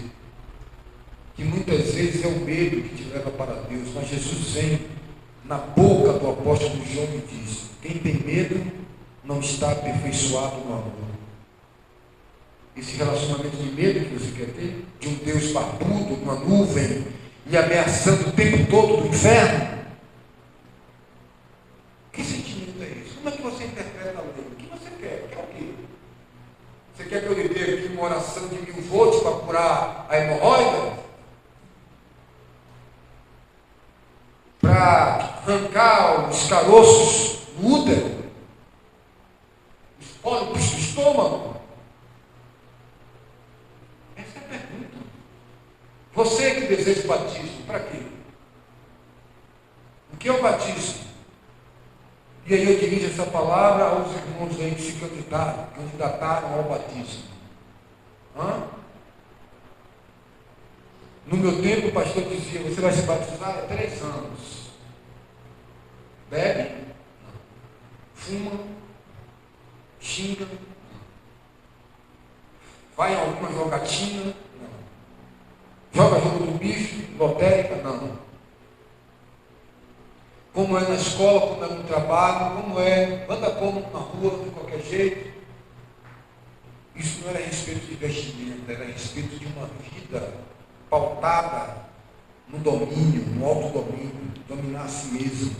S1: Que muitas vezes é o medo que te leva para Deus, mas Jesus vem na boca do apóstolo João e diz: quem tem medo não está aperfeiçoado no amor. Esse relacionamento de medo que você quer ter, de um Deus barbudo, uma nuvem, lhe ameaçando o tempo todo do inferno, que sentimento é esse? Como é que você interpreta a lei? O que você quer? Quer o quê? Você quer que eu lhe dê aqui uma oração de 1000 volts para curar a hemorroida? Para arrancar os caroços do útero? Os pólipos do estômago? Essa é a pergunta. Você que deseja o batismo, para quê? O que é o batismo? E aí eu dirijo essa palavra aos irmãos aí que se candidataram ao batismo. No meu tempo, o pastor dizia: você vai se batizar há 3 anos. Bebe? Não. Fuma? Xinga? Não. Vai a alguma jogatina? Não. Joga jogo do bicho? Lotérica? Não. Como é na escola, como é no trabalho, como é, anda como na rua, de qualquer jeito. Isso não era a respeito de vestimenta, era a respeito de uma vida pautada no domínio, no autodomínio, dominar a si mesmo.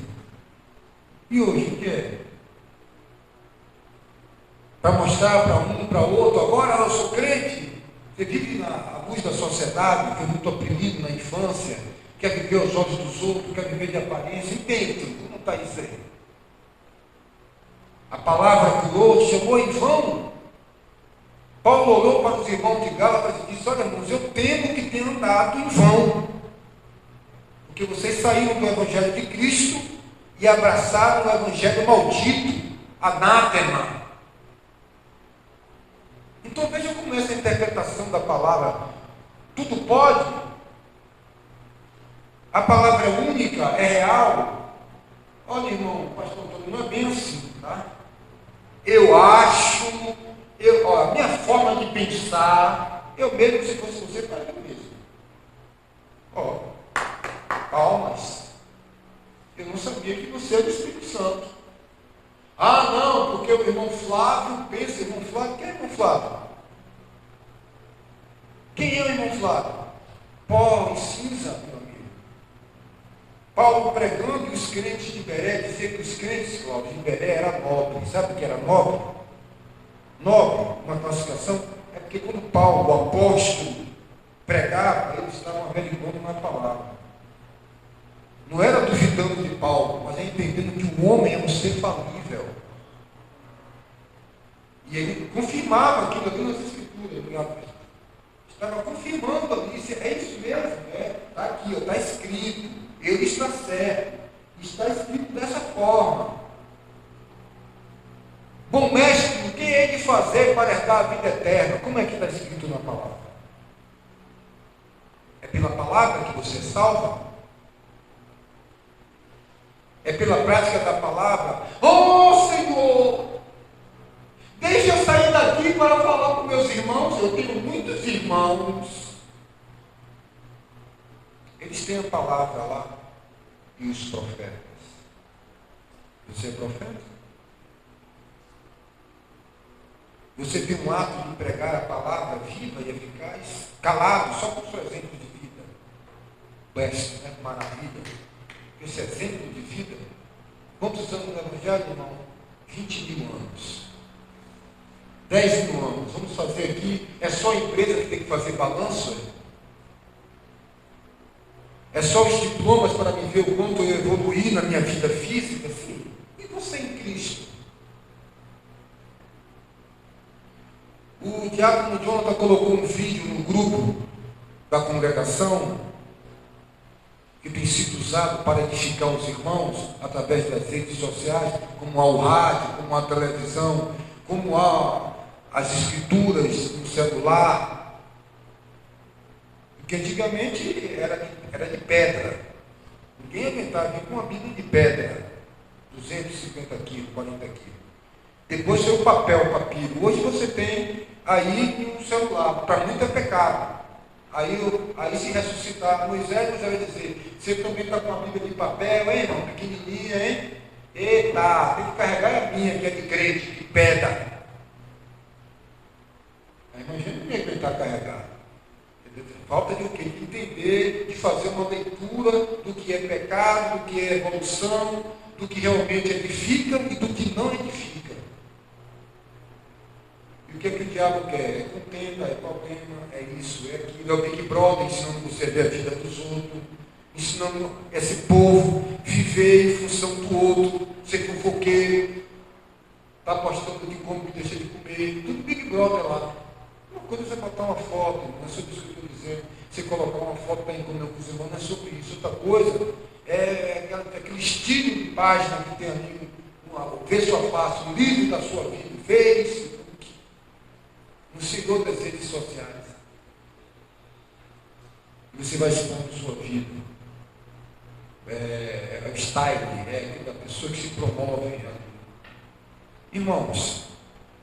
S1: E hoje o que é? Para mostrar para um, para outro, agora eu sou crente. Você vive à luz da sociedade, foi muito oprimido na infância, quer viver aos olhos dos outros, quer viver de aparência, e dentro, como está isso aí? A palavra curou, chamou em vão. Paulo olhou para os irmãos de Gálatas e disse: olha, irmãos, eu temo que tenham andado em vão, porque vocês saíram do Evangelho de Cristo e abraçaram o Evangelho maldito, anátema. Então veja como essa interpretação da palavra, tudo pode, a palavra é única, é real. Olha, irmão, pastor Antônio, não é bem assim, tá? Eu acho, a minha forma de pensar, eu mesmo, se fosse você, faria mesmo. Palmas. Eu não sabia que você é do Espírito Santo. Ah, não, porque o irmão Flávio pensa, irmão Flávio, quem é irmão Flávio? Quem é o irmão Flávio? Pó e cinza, meu amigo. Paulo pregando e os crentes de Beré, dizia que os crentes, Cláudio, de Beré era nobre. Sabe o que era nobre? Nobre, uma classificação, é porque quando Paulo, o apóstolo, pregava, eles estavam averiguando uma palavra. Não era duvidando de Paulo, mas é entendendo que o homem é um ser falível. E ele confirmava aquilo ali nas Escrituras. Estava confirmando ali, é isso mesmo, está aqui, está escrito, ele está certo, está escrito dessa forma. Bom mestre, o que hei de fazer para herdar a vida eterna? Como é que está escrito na palavra? É pela palavra que você é salva? É pela prática da palavra? Oh, Senhor! Deixa eu sair daqui para falar com meus irmãos. Eu tenho muitos irmãos. Eles têm a palavra lá. E os profetas. Você é profeta? Você tem um ato de pregar a palavra viva e eficaz? Calado, só com o seu exemplo de vida. Besta, né? Maravilha. Esse exemplo de vida. Quantos anos no Evangelho, irmão? 20 mil anos. 10 mil anos. Vamos fazer aqui. É só a empresa que tem que fazer balanço? É só os diplomas para me ver o quanto eu evoluí na minha vida física? Sim. E você em Cristo? O diácono Jonathan colocou um vídeo no grupo da congregação que tem sido usado para edificar os irmãos através das redes sociais, como há o rádio, como há a televisão, como há as escrituras no celular, que antigamente era de pedra. Ninguém aguentava vir com uma Bíblia de pedra, 250 quilos, 40 quilos. Depois foi o papiro. Hoje você tem aí um celular, para muito é pecado. Aí se ressuscitar Moisés vai dizer, você também está com a Bíblia de papel, hein, irmão? Pequenininha, hein? Eita, tem que carregar a minha, que é de crente, de pedra. Aí imagina ninguém aguentar carregar. Falta de o quê? De entender, de fazer uma leitura do que é pecado, do que é evolução, do que realmente edifica e do que não edifica. E o que é que o diabo quer? É contenda, é problema, é isso, é aquilo, é o Big Brother ensinando você a ver a vida dos outros, ensinando esse povo a viver em função do outro, ser fofoqueiro, está apostando de como me deixa de comer, tudo Big Brother lá. Uma coisa é você botar uma foto, não é sobre isso que eu estou dizendo, você colocar uma foto para encontrar com os irmãos, não é sobre isso. Outra coisa é aquele estilo de página que tem ali, ver sua face, um livro da sua vida, Facebook, no Senhor das redes sociais. Você vai expondo sua vida. É o style, é aquela pessoa que se promove. Irmãos,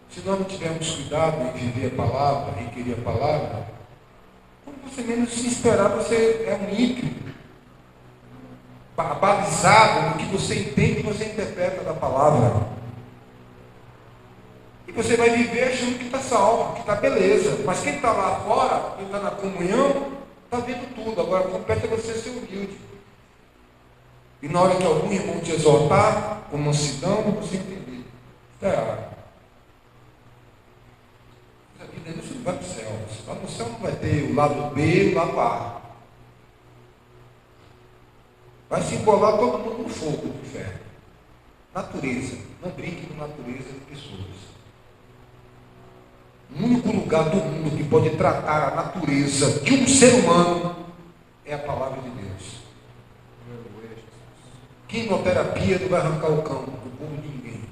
S1: se nós não tivermos cuidado em viver a palavra, em querer a palavra, quando você menos se esperar, você é um ímpio, balizado no que você entende e você interpreta da palavra. E você vai viver achando que está salvo, que está beleza. Mas quem está lá fora, quem está na comunhão, está vendo tudo. Agora, compete a você ser humilde. E na hora que algum irmão te exortar, com mansidão, você entender. Está errado. A vida você não vai para o céu. Lá no céu não vai ter o lado B e o lado A. Vai se embolar todo mundo no fogo do inferno. Natureza. Não brinque com natureza de pessoas. O único lugar do mundo que pode tratar a natureza de um ser humano é a palavra de Deus. Quimioterapia não vai arrancar o cão do corpo de ninguém.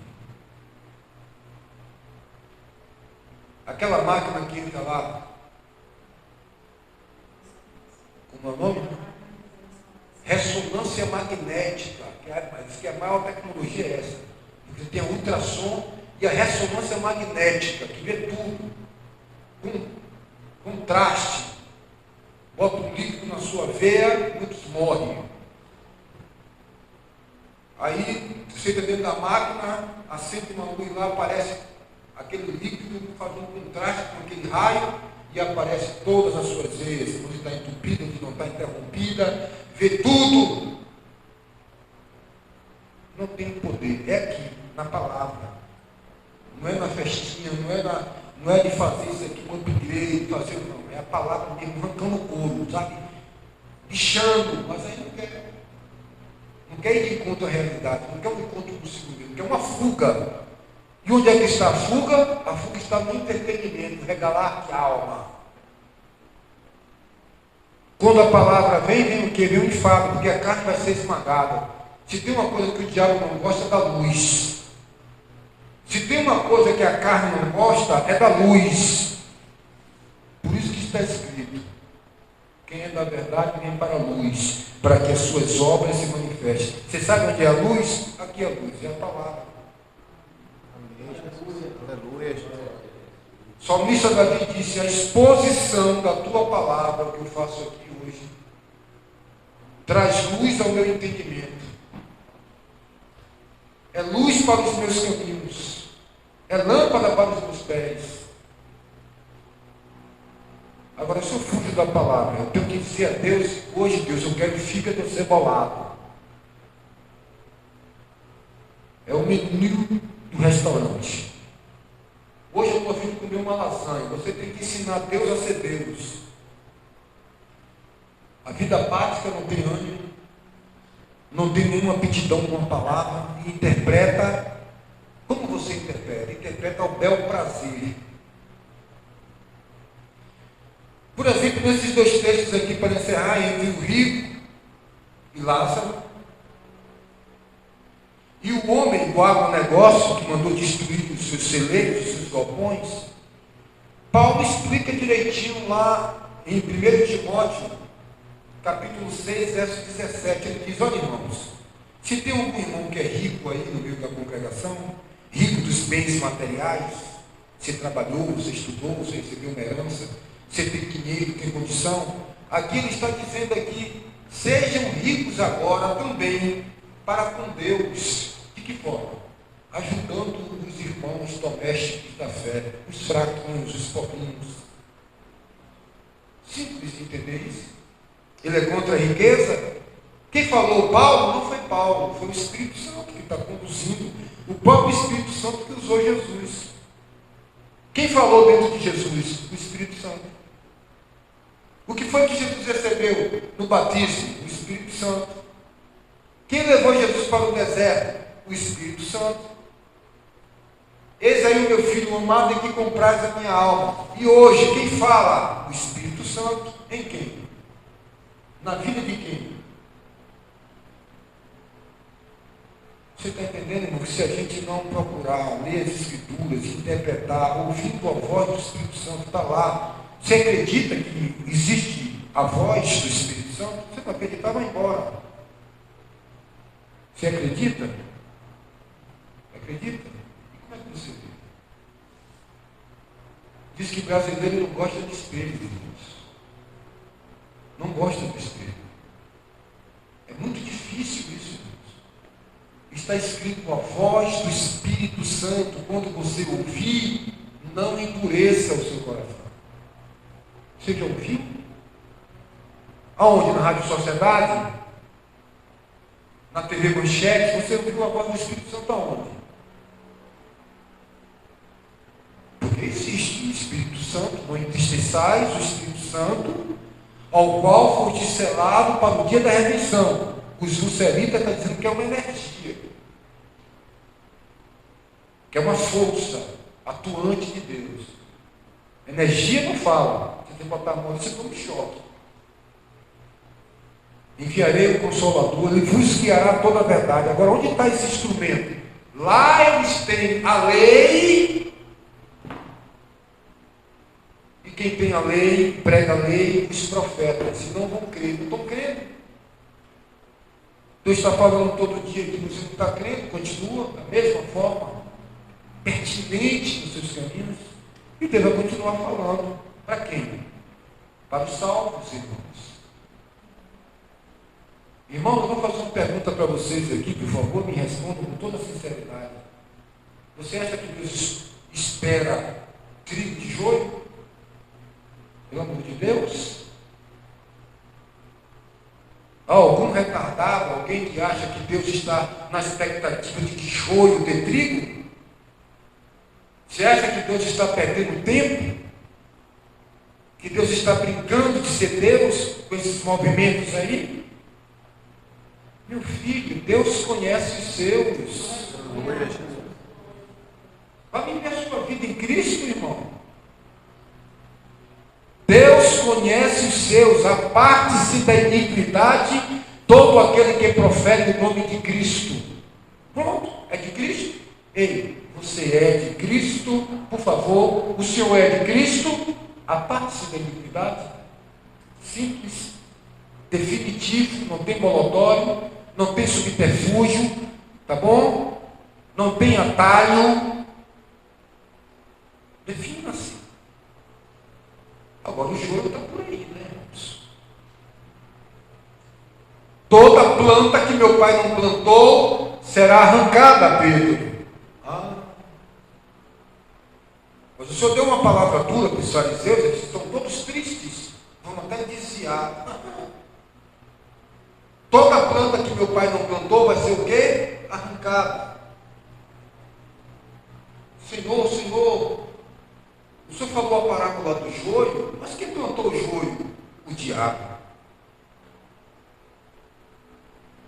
S1: Aquela máquina que entra lá, como é o nome? Ressonância magnética, que a maior tecnologia é essa. Você tem a ultrassom e a ressonância magnética, que vê tudo, com contraste. Bota um líquido na sua veia, muitos morrem. Aí, você entra dentro da máquina, acende uma luz lá, aparece aquele líquido fazendo contraste com aquele raio e aparece todas as suas veias, onde está entupida, onde não está interrompida, vê tudo. Não tem poder, é aqui, na palavra. Não é na festinha, não é de fazer isso aqui quando igreja, fazer, não. É a palavra mesmo, arrancando o couro, sabe? Bichando, mas aí não quer. Não quer ir de encontro à realidade, não quer um encontro consigo mesmo, quer uma fuga. E onde é que está a fuga? A fuga está no entretenimento, regalar a alma. Quando a palavra vem o quê? Vem um enfado, porque a carne vai ser esmagada. Se tem uma coisa que o diabo não gosta, é da luz. Se tem uma coisa que a carne não gosta, é da luz. Por isso que está escrito: quem é da verdade vem para a luz, para que as suas obras se manifestem. Você sabe onde é a luz? Aqui é a luz, é a palavra. Aleluia. O salmista Davi disse: a exposição da tua palavra, que eu faço aqui hoje, traz luz ao meu entendimento. É luz para os meus caminhos. É lâmpada para os meus pés. Agora, se eu fujo da palavra, eu tenho que dizer a Deus: hoje, Deus, eu quero fígado cebolado. É o menu do restaurante. Hoje eu estou vindo comer uma lasanha. Você tem que ensinar Deus a ser Deus. A vida prática não tem ânimo, não tem nenhuma aptidão com a palavra, e interpreta. Como você interpreta? Interpreta ao bel prazer. Por exemplo, nesses dois textos aqui, para encerrar, entre o rico e Lázaro, e o homem do agronegócio que mandou destruir os seus celeiros, os seus galpões, Paulo explica direitinho lá em 1 Timóteo, capítulo 6, verso 17. Ele diz: olha, irmãos, se tem algum irmão que é rico aí no meio da congregação, rico dos bens materiais, você trabalhou, você estudou, você recebeu uma herança, você tem dinheiro, tem condição, aqui ele está dizendo aqui: sejam ricos agora também para com Deus. De que forma? Ajudando os irmãos domésticos da fé, os fraquinhos, os pobrinhos. Simples de entender isso. Ele é contra a riqueza? Quem falou Paulo não foi Paulo, foi o Espírito Santo que está conduzindo, o próprio Espírito Santo que usou Jesus. Quem falou dentro de Jesus? O Espírito Santo. O que foi que Jesus recebeu no batismo? O Espírito Santo. Quem levou Jesus para o deserto? O Espírito Santo. Eis aí o meu filho amado, em que comprais a minha alma. E hoje, quem fala? O Espírito Santo. Em quem? Na vida de quem? Você está entendendo, irmão? Que se a gente não procurar ler as Escrituras, interpretar, ouvindo a voz do Espírito Santo, está lá. Você acredita que existe a voz do Espírito Santo? Você não acreditar, vai embora. Você acredita? Acredita? E como é que você vê? Diz que brasileiro não gosta de espelho, irmãos. Não gosta de espelho. É muito difícil isso, irmãos. Está escrito: a voz do Espírito Santo, quando você ouvir, não endureça o seu coração. Você já ouviu? Aonde? Na Rádio Sociedade? Na TV Manchete? Você ouviu a voz do Espírito Santo aonde? Porque existe o Espírito Santo, não entristeçais o Espírito Santo, ao qual foste selado para o dia da redenção. Os Luceritas estão dizendo que é uma energia. que é uma força atuante de Deus. Energia não fala. Você tem que botar a mão, você toma um choque. Enviarei o Consolador, ele vos guiará toda a verdade. Agora, onde está esse instrumento? Lá eles têm a lei, e quem tem a lei, prega a lei, os profetas, se não vão crer, não estão crendo. Deus está falando todo dia que você não está crendo, continua da mesma forma, pertinente nos seus caminhos, e Deus vai continuar falando. Para quem? Para os salvos, irmãos. Irmãos, eu vou fazer uma pergunta para vocês aqui, por favor, me respondam com toda sinceridade. Você acha que Deus espera trigo de joio? Pelo amor de Deus? Há algum retardado, alguém que acha que Deus está na expectativa de que joio dê trigo? Você acha que Deus está perdendo tempo? Que Deus está brincando de ser Deus com esses movimentos aí? Meu filho, Deus conhece os seus. Vai viver a sua vida em Cristo, irmão. Deus conhece os seus. Aparte-se da iniquidade todo aquele que profere o nome de Cristo. Pronto, é de Cristo? Ei, você é de Cristo, por favor. O Senhor é de Cristo. Aparte-se da iniquidade. Simples, definitivo, não tem molotório, não tem subterfúgio, tá bom? Não tem atalho. Defina-se. Agora o joio está por aí, né, irmãos? Toda planta que meu pai não plantou será arrancada, Pedro. Mas o Senhor deu uma palavra dura para os fariseus, eles estão todos tristes, vão até desviar. Toda planta que meu pai não plantou vai ser o quê? Arrancada. Senhor, Senhor, o Senhor falou a parábola do joio, mas quem plantou o joio? O diabo.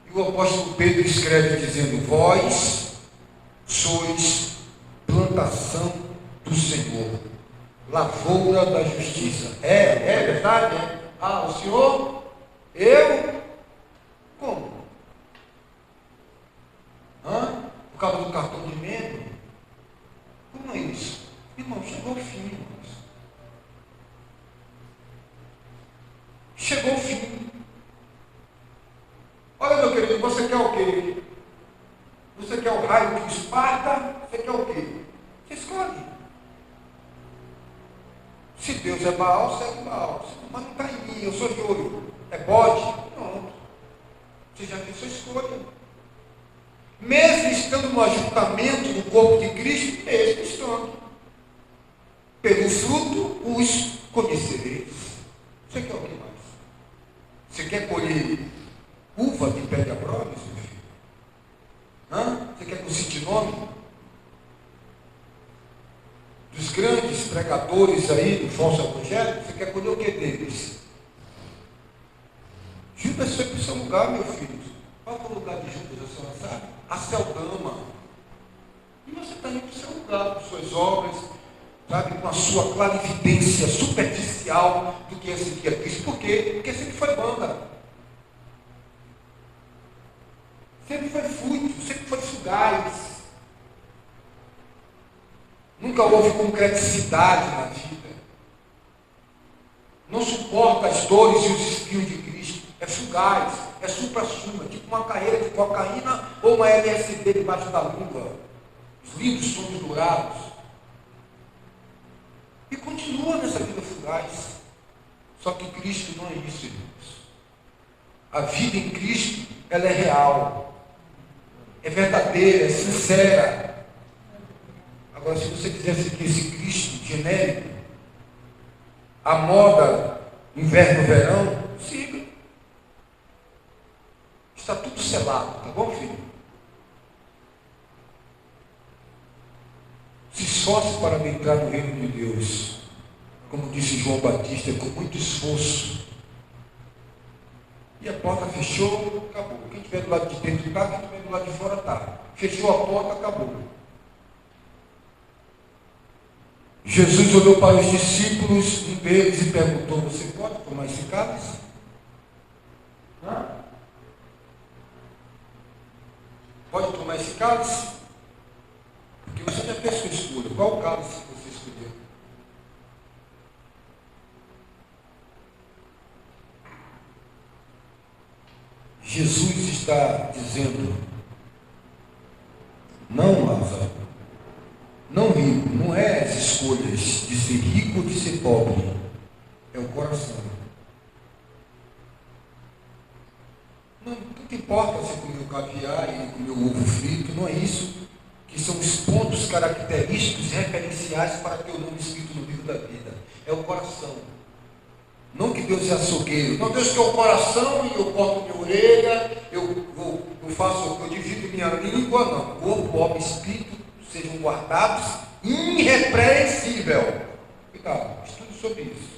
S1: E o apóstolo Pedro escreve dizendo: vós sois plantação do Senhor, lavoura da justiça. É verdade? É? Ah, o Senhor? Eu? Como? Por causa do cartão de membro? Como é isso? Irmão, chegou o fim, irmãos. Chegou o fim. Olha, meu querido, você quer o quê? Você quer o raio que esparta? Você quer o quê? Você escolhe. Se Deus é Baal, segue Baal. Mas não está em mim, eu sou joio. É bode? Pronto. Você já fez sua escolha. Mesmo estando no ajuntamento do corpo de Cristo, mesmo estando. Pelo fruto os conhecereis. Você quer o que mais? Você quer colher uva de pé de abrolhos, meu filho? Você quer que eu cite nome? Dos grandes pregadores aí do falso evangelho? Você quer colher o que deles? Judas foi para o seu lugar, meu filho. Qual foi o lugar de Judas, a senhora sabe? A Celdama. E você está indo para o seu lugar, com suas obras, sabe, com a sua clarividência superficial do que é seguir a Cristo. Por quê? Porque sempre foi banda. Sempre foi fútil, sempre foi fugaz. Nunca houve concreticidade na vida. Não suporta as dores e os espinhos de Cristo. É fugaz, é supra-suma, tipo uma carreira de cocaína ou uma LSD debaixo da língua. Os livros são dourados. E continua nessa vida fugaz. Só que Cristo não é isso, irmãos. A vida em Cristo, ela é real. É verdadeira, é sincera. Agora, se você quiser seguir esse Cristo genérico, a moda, inverno, verão, siga. Está tudo selado, tá bom, filho? Se esforce para entrar no reino de Deus. Como disse João Batista, com muito esforço. E a porta fechou, acabou. Quem estiver do lado de dentro está, quem estiver do lado de fora está. Fechou a porta, acabou. Jesus olhou para os discípulos, um deles, e perguntou: você pode tomar esse cálice? Pode tomar esse cálice? Porque você já fez sua escolha. Qual o cálice que você escolheu? Jesus está dizendo: não, Lázaro, não rico, não é as escolhas de ser rico ou de ser pobre, é o coração. Não importa se comeu caviar e comeu ovo frito, não é isso que são os pontos característicos referenciais para ter o nome escrito no livro da vida. É o coração. Não que Deus é açougueiro. Não, Deus quer o coração e eu corto minha orelha, eu divido minha língua. Não. Corpo, alma e espírito sejam guardados irrepreensível. Cuidado, estude sobre isso.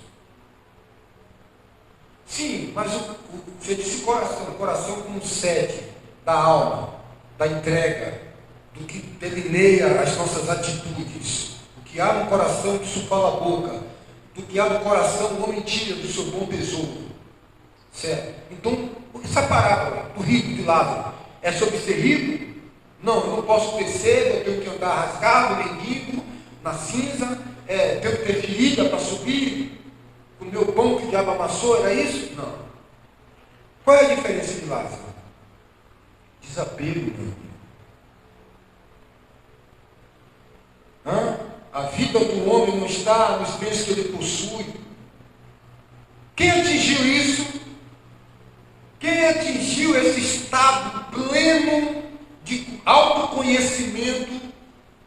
S1: Sim, mas você disse coração como sede da alma, da entrega, do que delineia as nossas atitudes. O que há no coração, disso fala a boca. Do que há no coração, não mentira do seu bom tesouro. Certo? Então, essa parábola do rico de Lázaro é sobre ser rico? Não, eu não posso ter sede, eu tenho que andar rasgado, mendigo, na cinza, tenho que ter ferida para subir. O meu pão que o diabo amassou, era isso? Não. Qual é a diferença de Lázaro? Desapego, meu amigo. A vida do homem não está nos bens que ele possui. Quem atingiu isso? Quem atingiu esse estado pleno de autoconhecimento,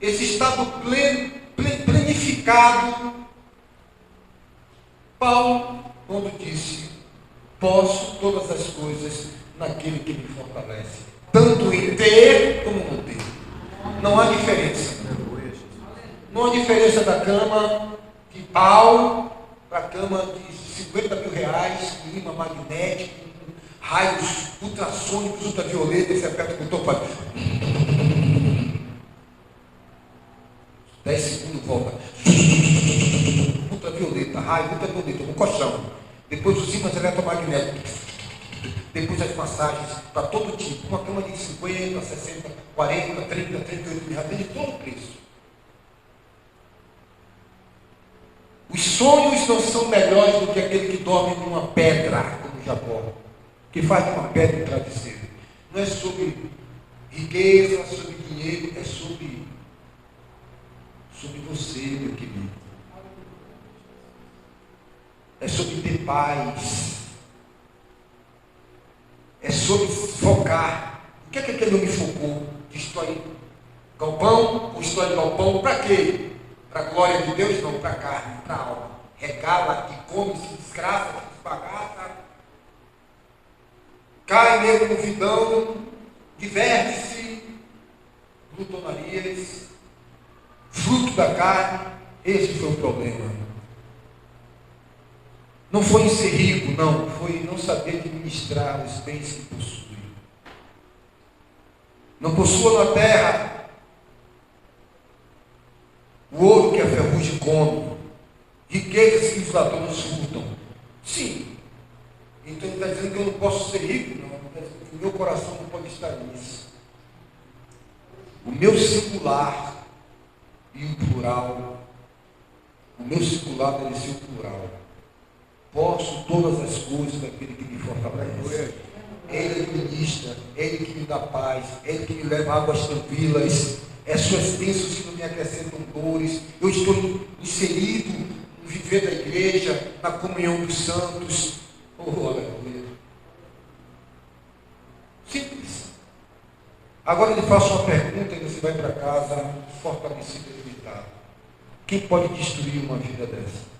S1: esse estado planificado? Paulo, quando disse: posso todas as coisas naquele que me fortalece, tanto em ter como não ter. Não há diferença. Não há diferença da cama de pau para a cama de 50 mil reais, com imã magnético, com raios ultrassônicos, ultravioleta, você aperta o botão, faz 10 segundos, volta. Ultravioleta, raio ultravioleta, no colchão. Depois os ímãs eletromagnéticos. Depois as massagens para todo tipo. Uma cama de 50, 60, 40, 30, 38 mil reais, tem de todo preço. Os sonhos não são melhores do que aquele que dorme numa pedra, como Jacó, que faz de uma pedra um travesseiro. Não é sobre riqueza, sobre dinheiro, é sobre você, meu querido. É sobre ter paz. É sobre focar. O que é que aquele homem focou? Destrói galpão, constrói galpão, para quê? Para a glória de Deus? Não, para a carne, para a alma. Regala e come, se desgraça, se desbagaça. Cai mesmo no vidão, diverte-se, glutonarias, fruto da carne. Esse foi o problema. Não foi em ser rico, não. Foi em não saber administrar os bens que possui. Não possua na terra o ouro que a ferrugem come, riquezas que os ladrões furtam. Sim. Então ele está dizendo que eu não posso ser rico, não. O meu coração não pode estar nisso. O meu singular e o plural. O meu singular deve ser o plural. Posso todas as coisas daquele que me fortalece. Ele que ministra, Ele que me dá paz, Ele que me leva a águas tranquilas. É suas bênçãos que não me acrescentam dores. Eu estou inserido no viver da igreja, na comunhão dos santos. Oh, aleluia. Simples. Agora ele faz uma pergunta e você vai para casa fortalecido e limitado. Quem pode destruir uma vida dessa?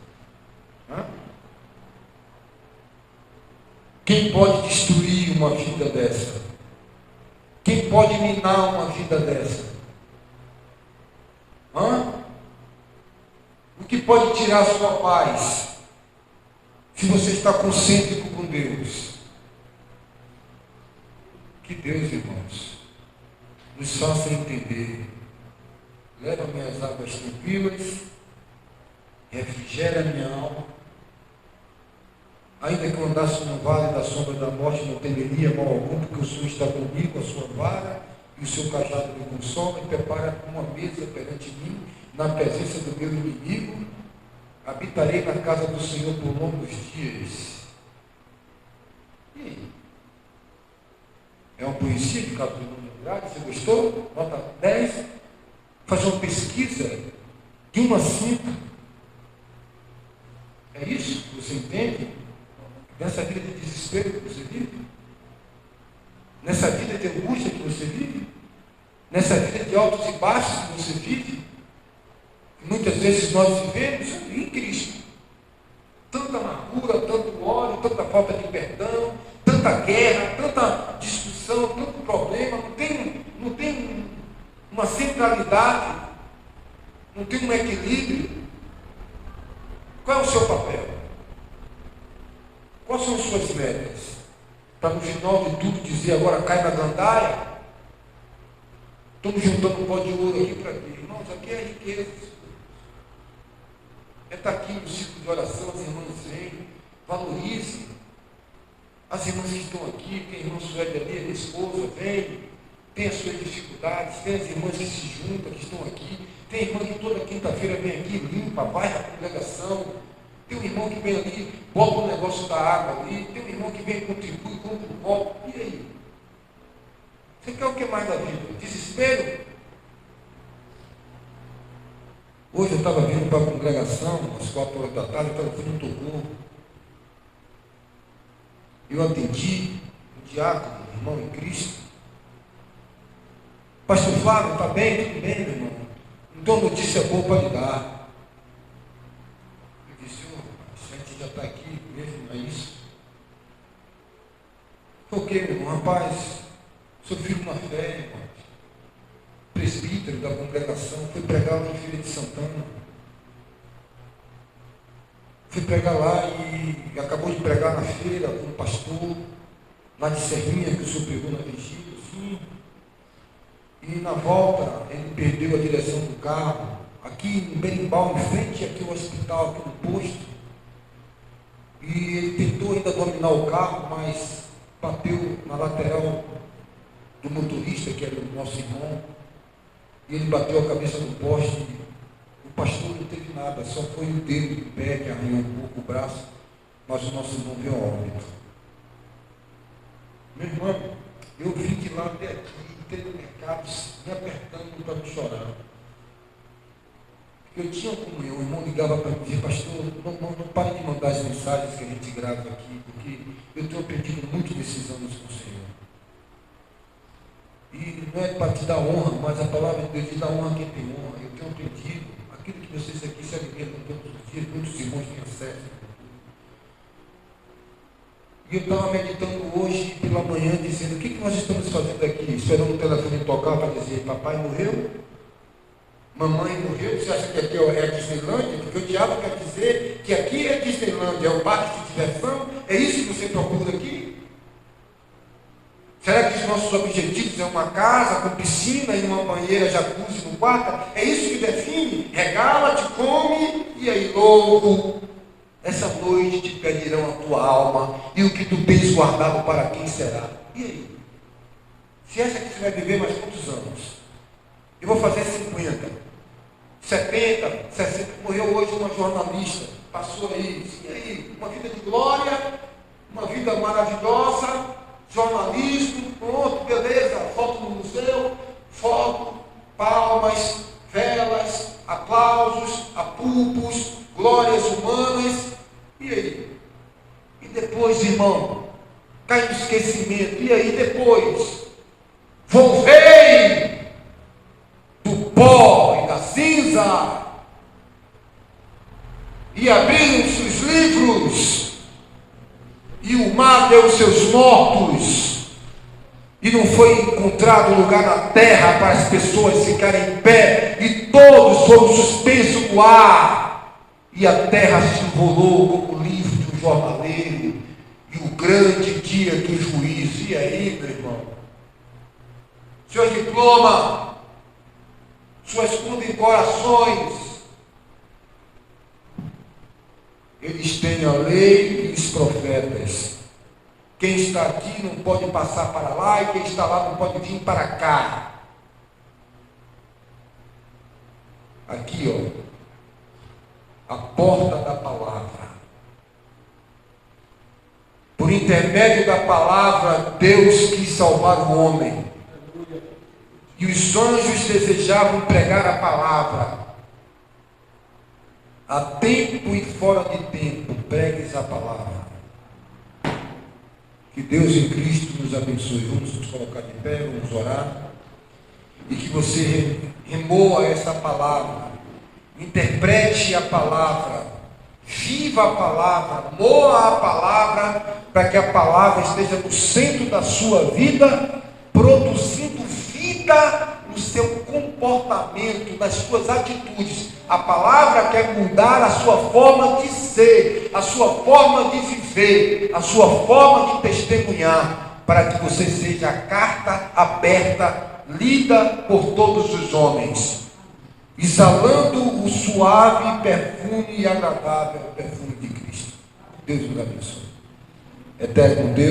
S1: Quem pode destruir uma vida dessa? Quem pode minar uma vida dessa? O que pode tirar a sua paz? Se você está concêntrico com Deus. Que Deus, irmãos, nos faça entender. Leva-me às águas tranquilas, refrigera a minha alma. Ainda que eu andasse no vale da sombra da morte, não temeria mal algum, porque o Senhor está comigo, a sua vara e o seu cajado me consola, e prepara uma mesa perante mim, na presença do meu inimigo. Habitarei na casa do Senhor por longos dias. E aí? É uma poesia de Cabo do Grade? Você gostou? Nota 10. Fazer uma pesquisa de 1 a 5. É isso que você entende? Nessa vida de desespero que você vive? Nessa vida de angústia que você vive? Nessa vida de altos e baixos que você vive? Muitas vezes nós vivemos em Cristo. Tanta amargura, tanto ódio, tanta falta de perdão, tanta guerra, tanta discussão, tanto problema, não tem uma centralidade, não tem um equilíbrio. Qual é o seu papel? Quais são as suas metas? Para no final de tudo dizer agora cai na gandaia? Estamos juntando um pó de ouro aqui para quê? Irmãos, aqui é riqueza. É estar aqui no ciclo de oração, as irmãs vêm, valorizem. As irmãs que estão aqui, tem a irmã Sueli ali, a minha esposa, vem, tem as suas dificuldades, tem as irmãs que se juntam, que estão aqui, tem irmã que toda quinta-feira vem aqui, limpa, vai na congregação, tem um irmão que vem ali, bota o negócio da água ali, tem um irmão que vem e contribui, compra um copo, e aí? Você quer o que mais da vida? Desespero? Hoje eu estava vindo para a congregação, às 4 horas da tarde, estava vindo um tocou. Eu atendi o diácono, irmão em Cristo. Pastor Flávio, está bem? Tudo bem, meu irmão? Não dou notícia boa para lhe dar. Eu disse, a gente já está aqui mesmo, não é isso? Foi o quê, meu irmão? Rapaz, sou filho na fé, irmão. Presbítero da congregação, fui pregar lá em Feira de Santana. Fui pregar lá e acabou de pregar na feira com um pastor, lá de Serrinha, que o senhor pregou na vigília, assim. E na volta, ele perdeu a direção do carro, aqui em Berimbau, em frente aqui ao hospital, aqui no posto. E ele tentou ainda dominar o carro, mas bateu na lateral do motorista, que era o nosso irmão. E ele bateu a cabeça no poste. O pastor não teve nada, só foi o dedo do pé que arranhou um pouco o braço, mas o nosso irmão veio a óbito. Meu irmão, eu vim de lá até aqui, tendo mercados, me apertando para não chorar. Porque eu tinha comunhão, o irmão ligava para mim e dizia, pastor, não pare de mandar as mensagens que a gente grava aqui, porque eu tenho aprendido muito nesses anos com o Senhor. E não é para te dar honra, mas a palavra de Deus diz: dá honra a quem tem honra. Eu tenho aprendido aquilo que vocês aqui se alimentam todos os dias, muitos irmãos têm acesso. E eu estava meditando hoje pela manhã, dizendo: o que nós estamos fazendo aqui? Esperando o telefone tocar para dizer: papai morreu? Mamãe morreu? Você acha que aqui é a Disneylândia? Porque o diabo quer dizer que aqui é a Disneylândia, é o parque de diversão? É isso que você procura aqui? Será que os nossos objetivos é uma casa com piscina e uma banheira, jacuzzi no quarto? É isso que define? Regala-te, come, e aí, louco, essa noite te pedirão a tua alma, e o que tu tens guardado para quem será? E aí? Você acha que você vai viver mais quantos anos? Eu vou fazer 50, 70, 60. Morreu hoje uma jornalista, passou aí, e aí? Uma vida de glória, uma vida maravilhosa, jornalismo, pronto, beleza, foto no museu, foto, palmas, velas, aplausos, apupos, glórias humanas, e aí? E depois, irmão, cai no esquecimento, e aí depois? Volvei do pó e da cinza, e abriram-se os livros, e o mar deu os seus mortos, e não foi encontrado lugar na terra para as pessoas ficarem em pé, e todos foram suspensos no ar, e a terra se enrolou como o livro de um jornaleiro, e o grande dia do juízo. E aí, meu irmão? Seus diplomas, suas condecorações, eles têm a lei e os profetas. Quem está aqui não pode passar para lá, e quem está lá não pode vir para cá. Aqui, ó, a porta da palavra. Por intermédio da palavra, Deus quis salvar o homem. E os anjos desejavam pregar a palavra. A tempo e fora de tempo, pregues a palavra. Que Deus em Cristo nos abençoe. Vamos nos colocar de pé, vamos orar. E que você remoa essa palavra, interprete a palavra, viva a palavra, moa a palavra, para que a palavra esteja no centro da sua vida, produzindo vida no seu comportamento, nas suas atitudes. A palavra quer mudar a sua forma de ser, a sua forma de viver, a sua forma de testemunhar, para que você seja a carta aberta, lida por todos os homens, exalando o suave perfume e agradável perfume de Cristo. Deus nos abençoe. Eterno Deus.